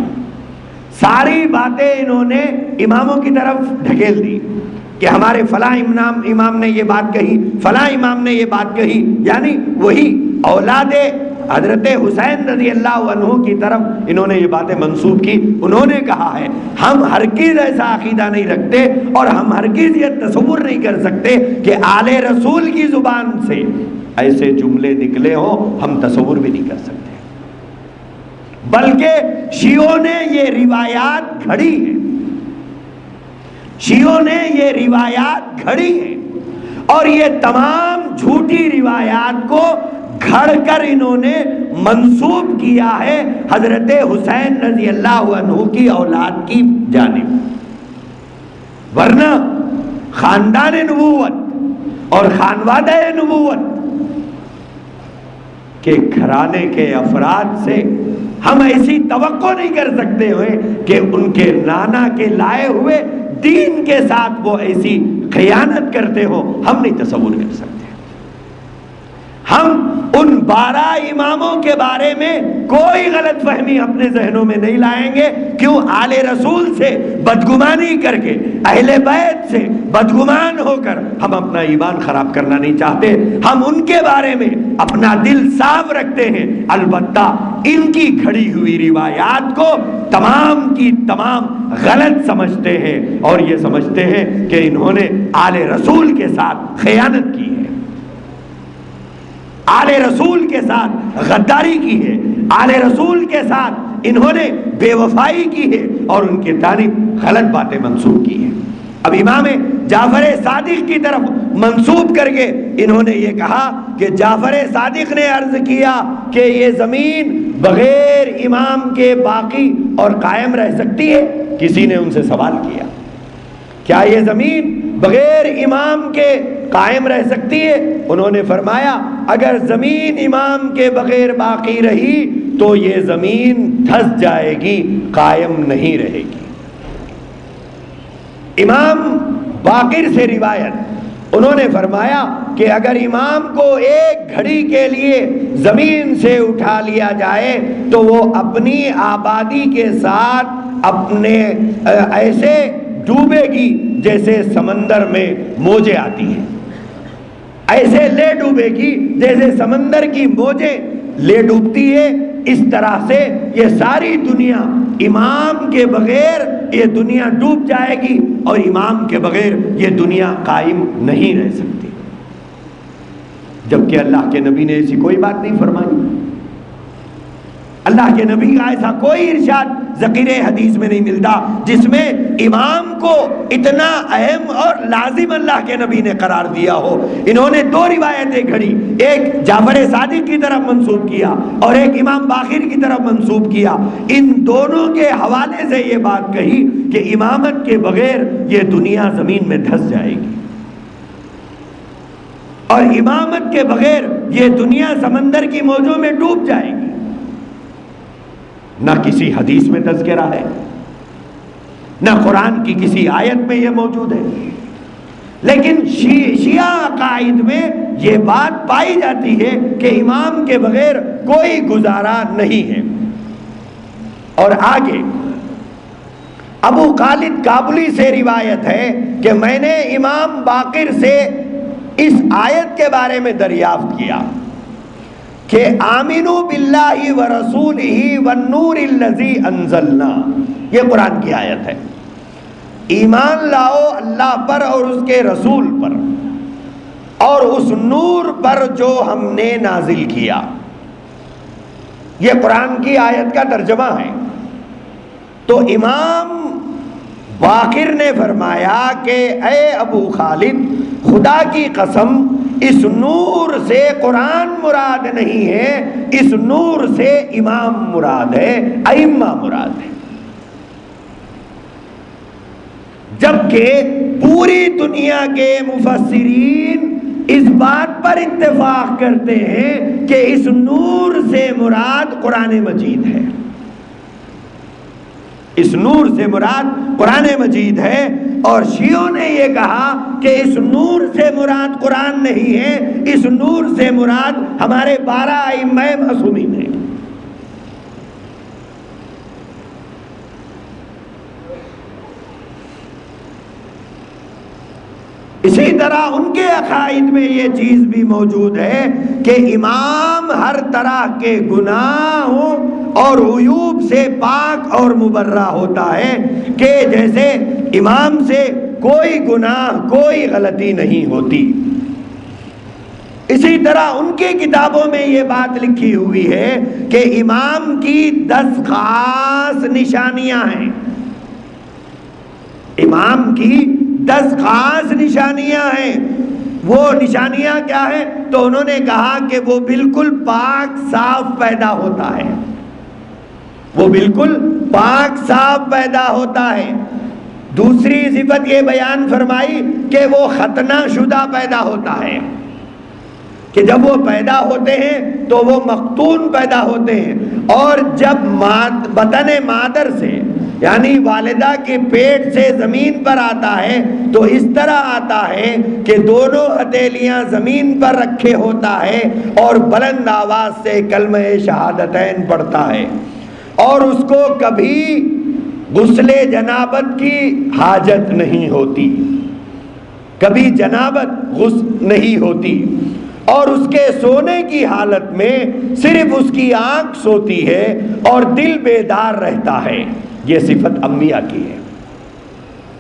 ساری باتیں انہوں نے اماموں کی طرف ڈھکیل دی کہ ہمارے فلاں امام نے یہ بات کہی، فلاں امام نے یہ بات کہی، یعنی وہی اولاد حضرت حسین رضی اللہ عنہ کی طرف انہوں نے یہ باتیں منسوب کی۔ انہوں نے کہا ہے ہم ہرگز ایسا عقیدہ نہیں رکھتے اور ہم ہرگز یہ تصور نہیں کر سکتے کہ آل رسول کی زبان سے ایسے جملے نکلے ہوں، ہم تصور بھی نہیں کر سکتے، بلکہ شیعوں نے یہ روایات گھڑی ہیں، شیعوں نے یہ روایات گھڑی ہیں، اور یہ تمام جھوٹی روایات کو گھڑ کر انہوں نے منسوب کیا ہے حضرت حسین رضی اللہ عنہ کی اولاد کی جانب، ورنہ خاندان نبوت اور خانوادہ نبوت کے گھرانے کے افراد سے ہم ایسی توقع نہیں کر سکتے ہوئے کہ ان کے نانا کے لائے ہوئے دین کے ساتھ وہ ایسی خیانت کرتے ہو، ہم نہیں تصور کر سکتے۔ ہم ان 12 اماموں کے بارے میں کوئی غلط فہمی اپنے ذہنوں میں نہیں لائیں گے. کیوں؟ آل رسول سے بدگمانی کر کے، اہل بیت سے بدگمان ہو کر ہم اپنا ایمان خراب کرنا نہیں چاہتے. ہم ان کے بارے میں اپنا دل صاف رکھتے ہیں. البتہ ان کی کھڑی ہوئی روایات کو تمام کی تمام غلط سمجھتے ہیں، اور یہ سمجھتے ہیں کہ انہوں نے آل رسول کے ساتھ خیانت کی ہے، آل رسول کے ساتھ غداری کی ہے، آل رسول کے ساتھ انہوں نے بے وفائی کی ہے، اور ان کے جانب غلط باتیں منسوب کی ہیں. اب امام جعفر صادق کی طرف منسوب کر کے انہوں نے یہ کہا کہ جعفر صادق نے عرض کیا کہ یہ زمین بغیر امام کے باقی اور قائم رہ سکتی ہے. کسی نے ان سے سوال کیا، کیا یہ زمین بغیر امام کے قائم رہ سکتی ہے؟ انہوں نے فرمایا اگر زمین امام کے بغیر باقی رہی تو یہ زمین دھس جائے گی، قائم نہیں رہے گی. امام باقر سے روایت، انہوں نے فرمایا کہ اگر امام کو ایک گھڑی کے لیے زمین سے اٹھا لیا جائے تو وہ اپنی آبادی کے ساتھ اپنے ایسے ڈوبے گی جیسے سمندر میں موجیں آتی ہیں، ایسے لے ڈوبے گی جیسے سمندر کی موجیں لے ڈوبتی ہے. اس طرح سے یہ ساری دنیا امام کے بغیر یہ دنیا ڈوب جائے گی، اور امام کے بغیر یہ دنیا قائم نہیں رہ سکتی. جبکہ اللہ کے نبی نے ایسی کوئی بات نہیں فرمائی. اللہ کے نبی کا ایسا کوئی ارشاد ذکر حدیث میں نہیں ملتا جس میں امام کو اتنا اہم اور لازم اللہ کے نبی نے قرار دیا ہو. انہوں نے 2 روایتیں گھڑی، ایک جعفر صادق کی طرف منسوب کیا اور ایک امام باقر کی طرف منسوب کیا. ان دونوں کے حوالے سے یہ بات کہی کہ امامت کے بغیر یہ دنیا زمین میں دھس جائے گی، اور امامت کے بغیر یہ دنیا سمندر کی موجوں میں ڈوب جائے گی. نہ کسی حدیث میں تذکرہ ہے، نہ قرآن کی کسی آیت میں یہ موجود ہے، لیکن شیعہ عقائد میں یہ بات پائی جاتی ہے کہ امام کے بغیر کوئی گزارا نہیں ہے. اور آگے ابو خالد کابلی سے روایت ہے کہ میں نے امام باقر سے اس آیت کے بارے میں دریافت کیا کہ آمنوا باللہ ورسولہ والنور الذی انزلنا، یہ قرآن کی آیت ہے. ایمان لاؤ اللہ پر اور اس کے رسول پر اور اس نور پر جو ہم نے نازل کیا. یہ قرآن کی آیت کا ترجمہ ہے. تو امام باقر نے فرمایا کہ اے ابو خالد، خدا کی قسم اس نور سے قرآن مراد نہیں ہے، اس نور سے امام مراد ہے، ائمہ مراد ہے. جبکہ پوری دنیا کے مفسرین اس بات پر اتفاق کرتے ہیں کہ اس نور سے مراد قرآن مجید ہے، اس نور سے مراد قرآن مجید ہے. اور شیعوں نے یہ کہا کہ اس نور سے مراد قرآن نہیں ہے، اس نور سے مراد ہمارے 12 ائمہ معصومین ہیں. اسی طرح ان کے عقائد میں یہ چیز بھی موجود ہے کہ امام ہر طرح کے گناہوں اور عیوب سے پاک اور مبرہ ہوتا ہے، کہ جیسے امام سے کوئی گناہ کوئی غلطی نہیں ہوتی. اسی طرح ان کی کتابوں میں یہ بات لکھی ہوئی ہے کہ امام کی 10 خاص نشانیاں ہیں. امام کی 10 خاص نشانیاں ہیں. وہ نشانیاں کیا ہیں؟ تو انہوں نے کہا کہ وہ بالکل پاک صاف پیدا ہوتا ہے، وہ بالکل پاک صاف پیدا ہوتا ہے. دوسری صفت یہ بیان فرمائی کہ وہ ختنہ شدہ پیدا ہوتا ہے. کہ جب وہ پیدا ہوتے ہیں تو وہ مختون پیدا ہوتے ہیں، اور جب بطن مادر سے یعنی والدہ کے پیٹ سے زمین پر آتا ہے تو اس طرح آتا ہے کہ دونوں ہتھیلیاں زمین پر رکھے ہوتا ہے اور بلند آواز سے کلمہ شہادتین پڑھتا ہے، اور اس کو کبھی غسل جنابت کی حاجت نہیں ہوتی، کبھی جنابت غسل نہیں ہوتی، اور اس کے سونے کی حالت میں صرف اس کی آنکھ سوتی ہے اور دل بیدار رہتا ہے۔ یہ صفت انبیاء کی ہے،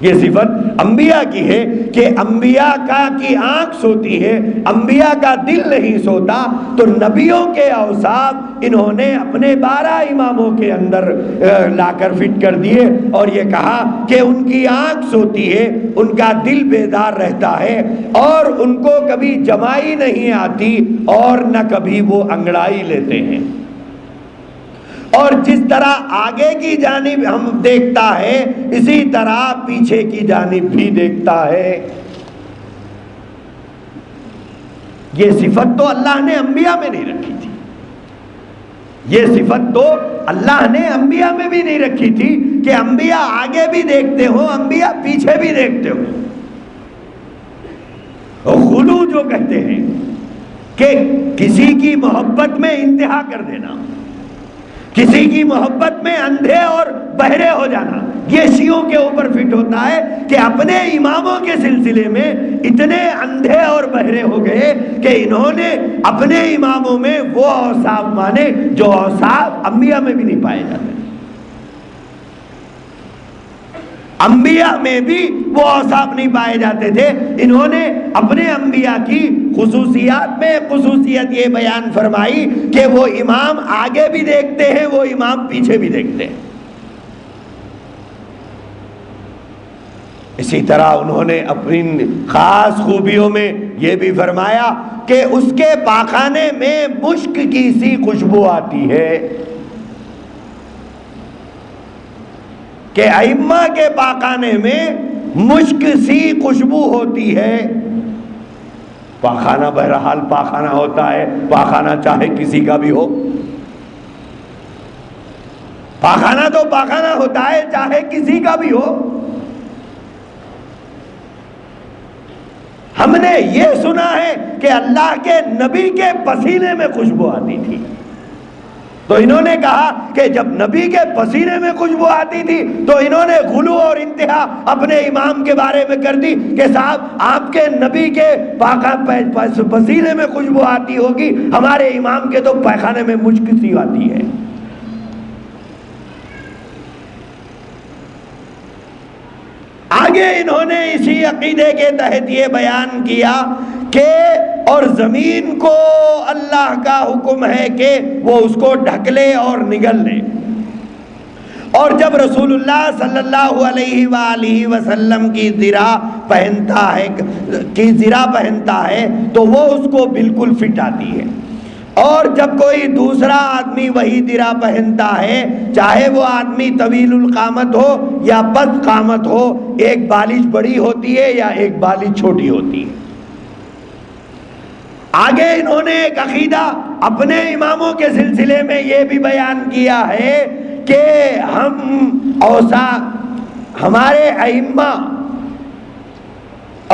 یہ صفت انبیاء کی ہے کہ انبیاء کی آنکھ سوتی ہے، انبیاء کا دل نہیں سوتا۔ تو نبیوں کے اوصاف انہوں نے اپنے 12 اماموں کے اندر لا کر فٹ کر دیے، اور یہ کہا کہ ان کی آنکھ سوتی ہے، ان کا دل بیدار رہتا ہے، اور ان کو کبھی جمائی نہیں آتی اور نہ کبھی وہ انگڑائی لیتے ہیں۔ اور جس طرح آگے کی جانب ہم دیکھتا ہے اسی طرح پیچھے کی جانب بھی دیکھتا ہے۔ یہ صفت تو اللہ نے انبیاء میں نہیں رکھی تھی، یہ صفت تو اللہ نے انبیاء میں بھی نہیں رکھی تھی کہ انبیاء آگے بھی دیکھتے ہوں، انبیاء پیچھے بھی دیکھتے ہوں۔ غلو جو کہتے ہیں کہ کسی کی محبت میں انتہا کر دینا، کسی کی محبت میں اندھے اور بہرے ہو جانا، یہ شیعوں کے اوپر فٹ ہوتا ہے کہ اپنے اماموں کے سلسلے میں اتنے اندھے اور بہرے ہو گئے کہ انہوں نے اپنے اماموں میں وہ اوصاف مانے جو اوصاف انبیاء میں بھی نہیں پائے جاتے۔ انبیاء میں بھی وہ اوصاف نہیں پائے جاتے تھے، انہوں نے اپنے انبیاء کی خصوصیات میں خصوصیت یہ بیان فرمائی کہ وہ امام آگے بھی دیکھتے ہیں، وہ امام پیچھے بھی دیکھتے ہیں۔ اسی طرح انہوں نے اپنی خاص خوبیوں میں یہ بھی فرمایا کہ اس کے پاخانے میں مشک کی سی خوشبو آتی ہے، کہ ائمہ کے پاخانے میں مشک سی خوشبو ہوتی ہے۔ پاخانہ بہرحال پاخانہ ہوتا ہے، پاخانہ چاہے کسی کا بھی ہو، پاخانہ تو پاخانہ ہوتا ہے چاہے کسی کا بھی ہو۔ ہم نے یہ سنا ہے کہ اللہ کے نبی کے پسینے میں خوشبو آتی تھی، تو انہوں نے کہا کہ جب نبی کے پسینے میں خوشبو آتی تھی تو انہوں نے غلو اور انتہا اپنے امام کے بارے میں کر دی کہ صاحب آپ کے نبی کے پسینے میں خوشبو آتی ہوگی، ہمارے امام کے تو پیخانے میں مشک سی آتی ہے۔ آگے انہوں نے اسی عقیدے کے تحت یہ بیان کیا کہ اور زمین کو اللہ کا حکم ہے کہ وہ اس کو ڈھک لے اور نگل لے، اور جب رسول اللہ صلی اللہ علیہ وآلہ وسلم کی زرہ پہنتا ہے تو وہ اس کو بالکل فٹ آتی ہے، اور جب کوئی دوسرا آدمی وہی زرہ پہنتا ہے، چاہے وہ آدمی طویل القامت ہو یا پست قامت ہو، ایک بالش بڑی ہوتی ہے یا ایک بالش چھوٹی ہوتی ہے۔ آگے انہوں نے ایک عقیدہ اپنے اماموں کے سلسلے میں یہ بھی بیان کیا ہے کہ ہمارے ائمہ،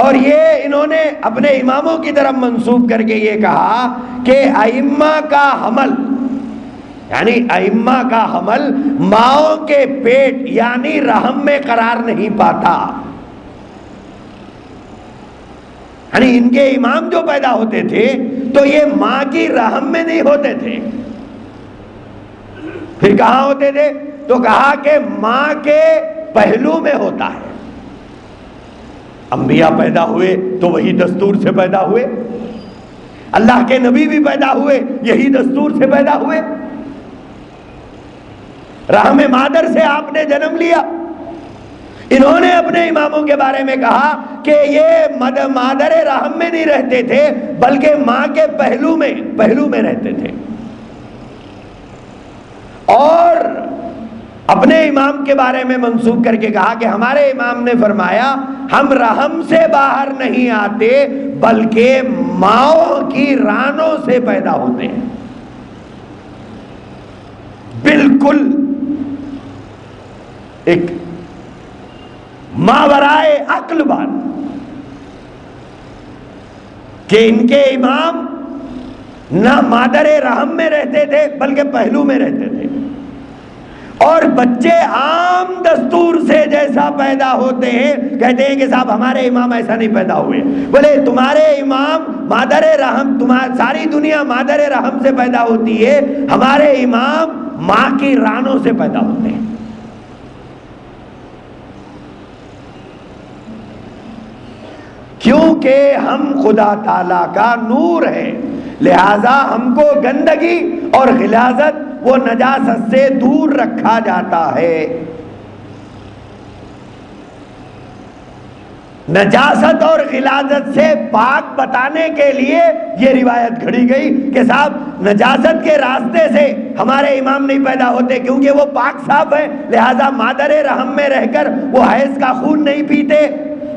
اور یہ انہوں نے اپنے اماموں کی طرف منسوب کر کے یہ کہا کہ ائمہ کا حمل، یعنی ائمہ کا حمل ماؤں کے پیٹ یعنی رحم میں قرار نہیں پاتا، یعنی ان کے امام جو پیدا ہوتے تھے تو یہ ماں کی رحم میں نہیں ہوتے تھے، پھر کہاں ہوتے تھے؟ تو کہا کہ ماں کے پہلو میں ہوتا ہے۔ انبیاء پیدا ہوئے تو وہی دستور سے پیدا ہوئے، اللہ کے نبی بھی پیدا ہوئے یہی دستور سے پیدا ہوئے، رحم مادر سے آپ نے جنم لیا۔ انہوں نے اپنے اماموں کے بارے میں کہا کہ یہ مادر رحم میں نہیں رہتے تھے بلکہ ماں کے پہلو میں رہتے تھے، اور اپنے امام کے بارے میں منسوب کر کے کہا کہ ہمارے امام نے فرمایا ہم رحم سے باہر نہیں آتے بلکہ ماؤں کی رانوں سے پیدا ہوتے ہیں. بالکل ایک ماورائے عقل بات کہ ان کے امام نہ مادر رحم میں رہتے تھے بلکہ پہلو میں رہتے تھے، اور بچے عام دستور سے جیسا پیدا ہوتے ہیں. کہتے ہیں کہ صاحب ہمارے امام ایسا نہیں پیدا ہوئے. بولے تمہارے امام مادر رحم، ساری دنیا مادر رحم سے پیدا ہوتی ہے، ہمارے امام ماں کی رانوں سے پیدا ہوتے ہیں. کیونکہ ہم خدا تعالی کا نور ہے، لہذا ہم کو گندگی اور غلاظت وہ نجاست سے دور رکھا جاتا ہے. نجاست اور غلاظت سے پاک بتانے کے لیے یہ روایت گھڑی گئی کہ صاحب نجاست کے راستے سے ہمارے امام نہیں پیدا ہوتے، کیونکہ وہ پاک صاف ہے، لہذا مادر رحم میں رہ کر وہ حیض کا خون نہیں پیتے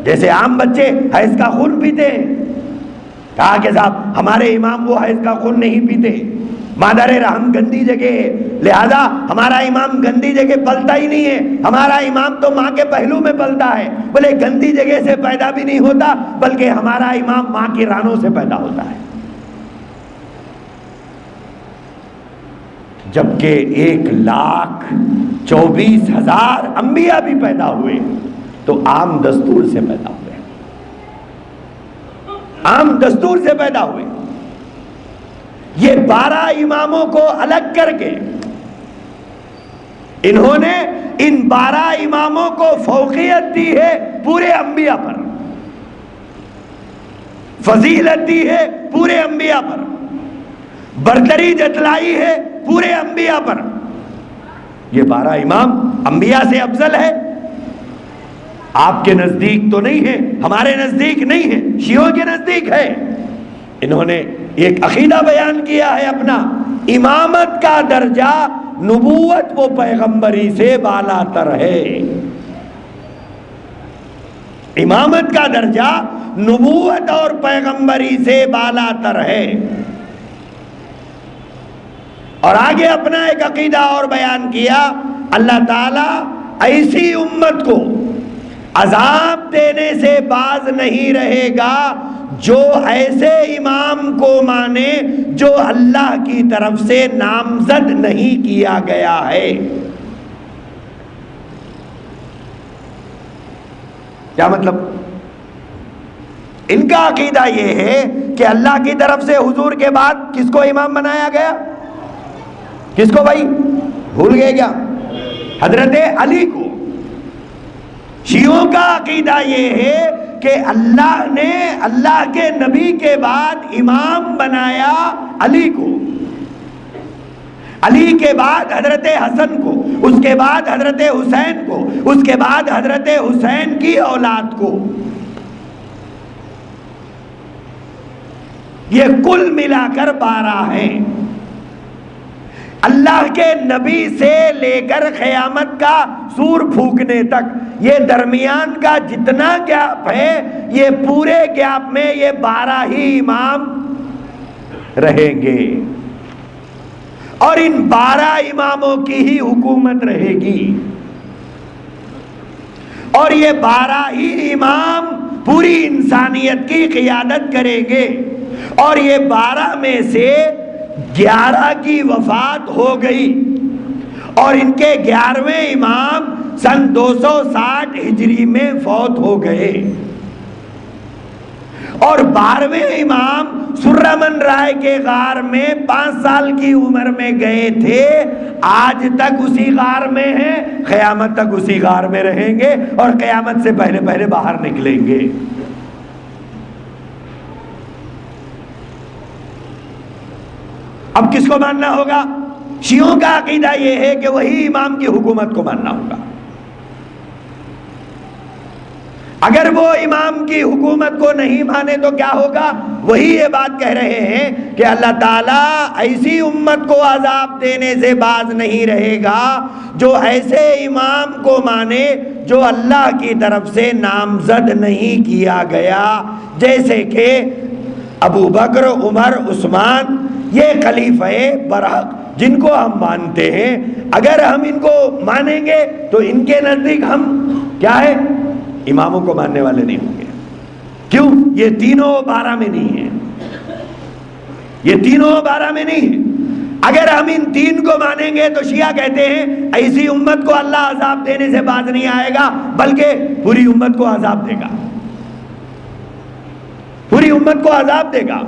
جیسے عام بچے حیض کا خون پیتے ہیں. کہا کہ صاحب ہمارے امام وہ حیض کا خون نہیں پیتے، مادر رحم گندی جگہ ہے، لہذا ہمارا امام گندی جگہ پلتا ہی نہیں ہے، ہمارا امام تو ماں کے پہلو میں پلتا ہے. بولے گندی جگہ سے پیدا بھی نہیں ہوتا بلکہ ہمارا امام ماں کی رانوں سے پیدا ہوتا ہے. جبکہ 1,24,000 انبیاء بھی پیدا ہوئے تو عام دستور سے پیدا ہوئے، عام دستور سے پیدا ہوئے. یہ 12 اماموں کو الگ کر کے انہوں نے ان 12 اماموں کو فوقیت دی ہے پورے انبیاء پر، فضیلت دی ہے پورے انبیاء پر، برتری جتلائی ہے پورے انبیاء پر. یہ 12 امام انبیاء سے افضل ہے. آپ کے نزدیک تو نہیں ہے، ہمارے نزدیک نہیں ہے، شیعوں کے نزدیک ہے. انہوں نے ایک عقیدہ بیان کیا ہے اپنا، امامت کا درجہ نبوت و پیغمبری سے بالا تر ہے. امامت کا درجہ نبوت اور پیغمبری سے بالا تر ہے. اور آگے اپنا ایک عقیدہ اور بیان کیا، اللہ تعالیٰ ایسی امت کو عذاب دینے سے باز نہیں رہے گا جو ایسے امام کو مانے جو اللہ کی طرف سے نامزد نہیں کیا گیا ہے. کیا مطلب؟ ان کا عقیدہ یہ ہے کہ اللہ کی طرف سے حضور کے بعد کس کو امام بنایا گیا؟ کس کو بھائی؟ بھول گئے کیا؟ حضرت علی کو. شیعوں کا عقیدہ یہ ہے کہ اللہ نے اللہ کے نبی کے بعد امام بنایا علی کو، علی کے بعد حضرت حسن کو، اس کے بعد حضرت حسین کو، اس کے بعد حضرت حسین کی اولاد کو. یہ کل ملا کر 12 ہیں. اللہ کے نبی سے لے کر قیامت کا سور پھونکنے تک یہ درمیان کا جتنا گیپ ہے، یہ پورے گیپ میں یہ 12 ہی امام رہیں گے، اور ان 12 اماموں کی ہی حکومت رہے گی. اور یہ 12 ہی امام پوری انسانیت کی قیادت کریں گے. اور یہ 12 میں سے 11 کی وفات ہو گئی، اور ان کے 11ویں امام سن 260 ہجری میں فوت ہو گئے، اور 12ویں امام سرمن رائے کے غار میں 5 سال کی عمر میں گئے تھے. آج تک اسی غار میں ہیں، قیامت تک اسی غار میں رہیں گے، اور قیامت سے پہلے پہلے باہر نکلیں گے. اب کس کو ماننا ہوگا؟ شیعوں کا عقیدہ یہ ہے کہ وہی امام کی حکومت کو ماننا ہوگا. اگر وہ امام کی حکومت کو نہیں مانے تو کیا ہوگا؟ وہی یہ بات کہہ رہے ہیں کہ اللہ تعالیٰ ایسی امت کو عذاب دینے سے باز نہیں رہے گا جو ایسے امام کو مانے جو اللہ کی طرف سے نامزد نہیں کیا گیا، جیسے کہ ابو بکر، عمر، عثمان، یہ خلیفہ برحق جن کو ہم مانتے ہیں، اگر ہم ان کو مانیں گے تو ان کے نزدیک ہم کیا ہے؟ اماموں کو ماننے والے نہیں ہوں گے۔ کیوں؟ یہ تینوں 12 میں نہیں ہیں، یہ تینوں 12 میں نہیں ہیں۔ اگر ہم ان تین کو مانیں گے تو شیعہ کہتے ہیں ایسی امت کو اللہ عذاب دینے سے باز نہیں آئے گا بلکہ پوری امت کو عذاب دے گا، پوری امت کو عذاب دے گا۔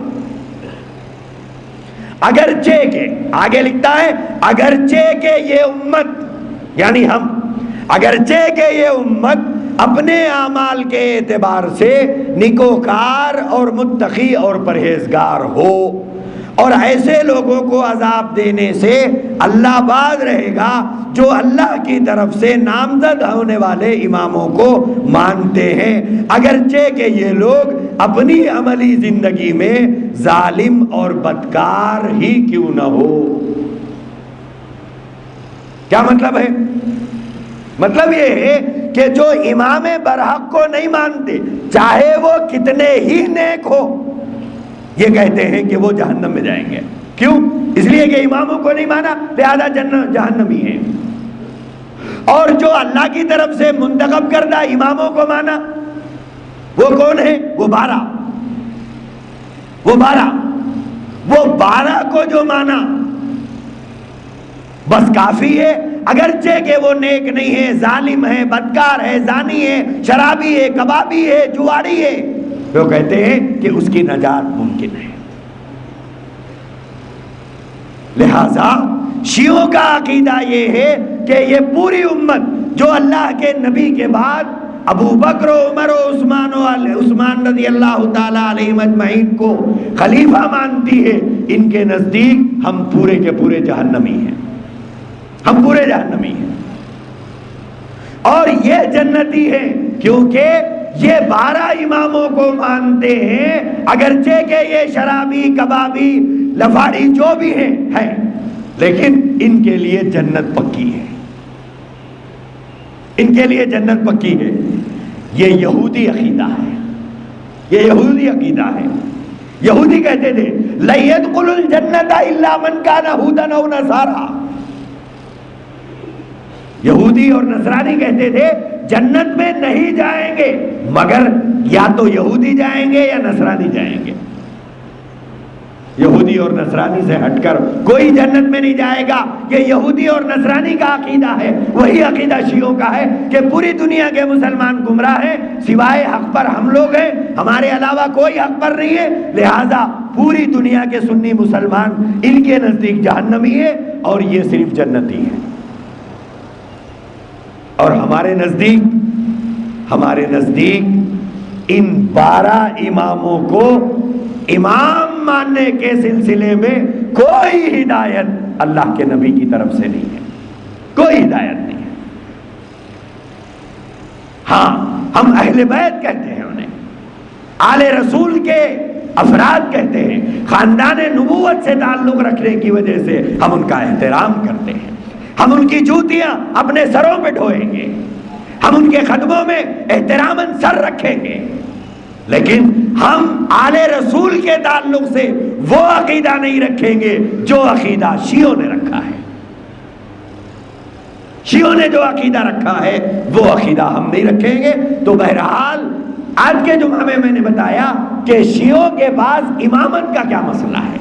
اگرچہ کہ آگے لکھتا ہے اگرچہ کہ یہ امت یعنی ہم، اگرچہ کہ یہ امت اپنے اعمال کے اعتبار سے نیکوکار اور متقی اور پرہیزگار ہو، اور ایسے لوگوں کو عذاب دینے سے اللہ باز رہے گا جو اللہ کی طرف سے نامزد ہونے والے اماموں کو مانتے ہیں، اگرچہ کہ یہ لوگ اپنی عملی زندگی میں ظالم اور بدکار ہی کیوں نہ ہو۔ کیا مطلب ہے؟ مطلب یہ ہے کہ جو امام برحق کو نہیں مانتے چاہے وہ کتنے ہی نیک ہو، یہ کہتے ہیں کہ وہ جہنم میں جائیں گے۔ کیوں؟ اس لیے کہ اماموں کو نہیں مانا لہذا جہنمی ہیں۔ اور جو اللہ کی طرف سے منتخب کردہ اماموں کو مانا، وہ کون ہے؟ وہ 12 وہ 12 کو جو مانا بس کافی ہے، اگرچہ کہ وہ نیک نہیں ہے، ظالم ہے، بدکار ہے، زانی ہے، شرابی ہے، کبابی ہے، جواری ہے، وہ کہتے ہیں کہ اس کی نجات ممکن ہے۔ لہذا شیعوں کا عقیدہ یہ ہے کہ یہ پوری امت جو اللہ کے نبی کے بعد ابو بکر و عمر و عثمان رضی اللہ تعالیٰ علیہ مجمعین کو خلیفہ مانتی ہے، ان کے نزدیک ہم پورے کے پورے جہنمی ہیں، ہم پورے جہنمی ہیں، اور یہ جنتی ہیں کیونکہ یہ 12 اماموں کو مانتے ہیں، اگرچہ کہ یہ شرابی، کبابی، لفاڑی جو بھی ہیں لیکن ان کے لیے جنت پکی ہے، ان کے لیے جنت پکی ہے۔ یہ یہودی عقیدہ ہے، یہ یہودی عقیدہ ہے۔ یہودی کہتے تھے لَن يَدْخُلُ الْجَنَّةَ إِلَّا مَنْ كَانَ هُودًا أَوْ نَصَارَىٰ، یہودی اور نصرانی کہتے تھے جنت میں نہیں جائیں گے مگر یا تو یہودی جائیں گے یا نصرانی جائیں گے، یہودی اور نصرانی سے ہٹ کر کوئی جنت میں نہیں جائے گا۔ یہ یہودی اور نصرانی کا عقیدہ ہے، وہی عقیدہ شیعوں کا ہے کہ پوری دنیا کے مسلمان گمراہ ہیں، سوائے حق پر ہم لوگ ہیں، ہمارے علاوہ کوئی حق پر نہیں ہے، لہذا پوری دنیا کے سنی مسلمان ان کے نزدیک جہنمی ہے اور یہ صرف جنتی ہے۔ اور ہمارے نزدیک ان 12 اماموں کو امام ماننے کے سلسلے میں کوئی ہدایت اللہ کے نبی کی طرف سے نہیں ہے، کوئی ہدایت نہیں ہے۔ ہاں ہم اہل بیت کہتے ہیں، انہیں آل رسول کے افراد کہتے ہیں، خاندان نبوت سے تعلق رکھنے کی وجہ سے ہم ان کا احترام کرتے ہیں، ہم ان کی جوتیاں اپنے سروں پہ ڈھوئیں گے، ہم ان کے قدموں میں احتراماً سر رکھیں گے، لیکن ہم آل رسول کے تعلق سے وہ عقیدہ نہیں رکھیں گے جو عقیدہ شیعوں نے رکھا ہے۔ شیعوں نے جو عقیدہ رکھا ہے وہ عقیدہ ہم نہیں رکھیں گے۔ تو بہرحال آج کے جمعہ میں میں نے بتایا کہ شیعوں کے پاس امامت کا کیا مسئلہ ہے،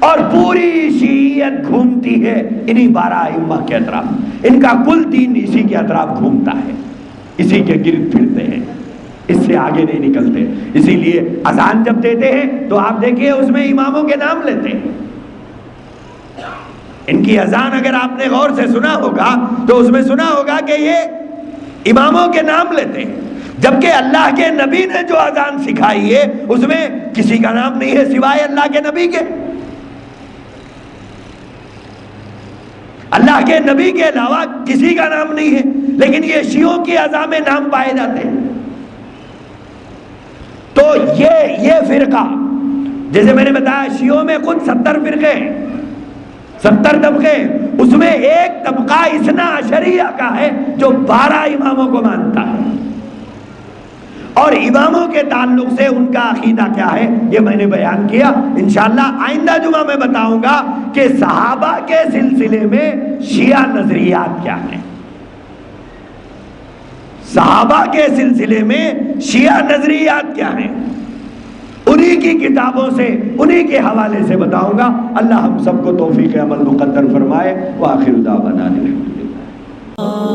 اور پوری شیعیت گھومتی ہے انہی 12 ائمہ کے اطراف، ان کا کل دین اسی کے اطراف گھومتا ہے، اسی کے گرد پھرتے ہیں، اس سے آگے نہیں نکلتے۔ اسی لیے اذان جب دیتے ہیں تو آپ دیکھیے اس میں اماموں کے نام لیتے ہیں۔ ان کی اذان اگر آپ نے غور سے سنا ہوگا تو اس میں سنا ہوگا کہ یہ اماموں کے نام لیتے ہیں، جبکہ اللہ کے نبی نے جو اذان سکھائی ہے اس میں کسی کا نام نہیں ہے سوائے اللہ کے نبی کے۔ اللہ کے نبی کے علاوہ کسی کا نام نہیں ہے، لیکن یہ شیعوں کی اذان میں نام پائے جاتے ہیں۔ تو یہ فرقہ، جیسے میں نے بتایا شیعوں میں خود 70 فرقے ہیں، 70 طبقے، اس میں ایک طبقہ اثنا عشریہ کا ہے جو 12 اماموں کو مانتا ہے، اور اماموں کے تعلق سے ان کا عقیدہ کیا ہے یہ میں نے بیان کیا۔ انشاءاللہ آئندہ جمعہ میں بتاؤں گا کہ صحابہ کے سلسلے میں شیعہ نظریات کیا ہیں، صحابہ کے سلسلے میں شیعہ نظریات کیا ہیں، انہی کی کتابوں سے انہی کے حوالے سے بتاؤں گا۔ اللہ ہم سب کو توفیق عمل مقدر فرمائے۔ وآخر دعوانا الحمدللہ۔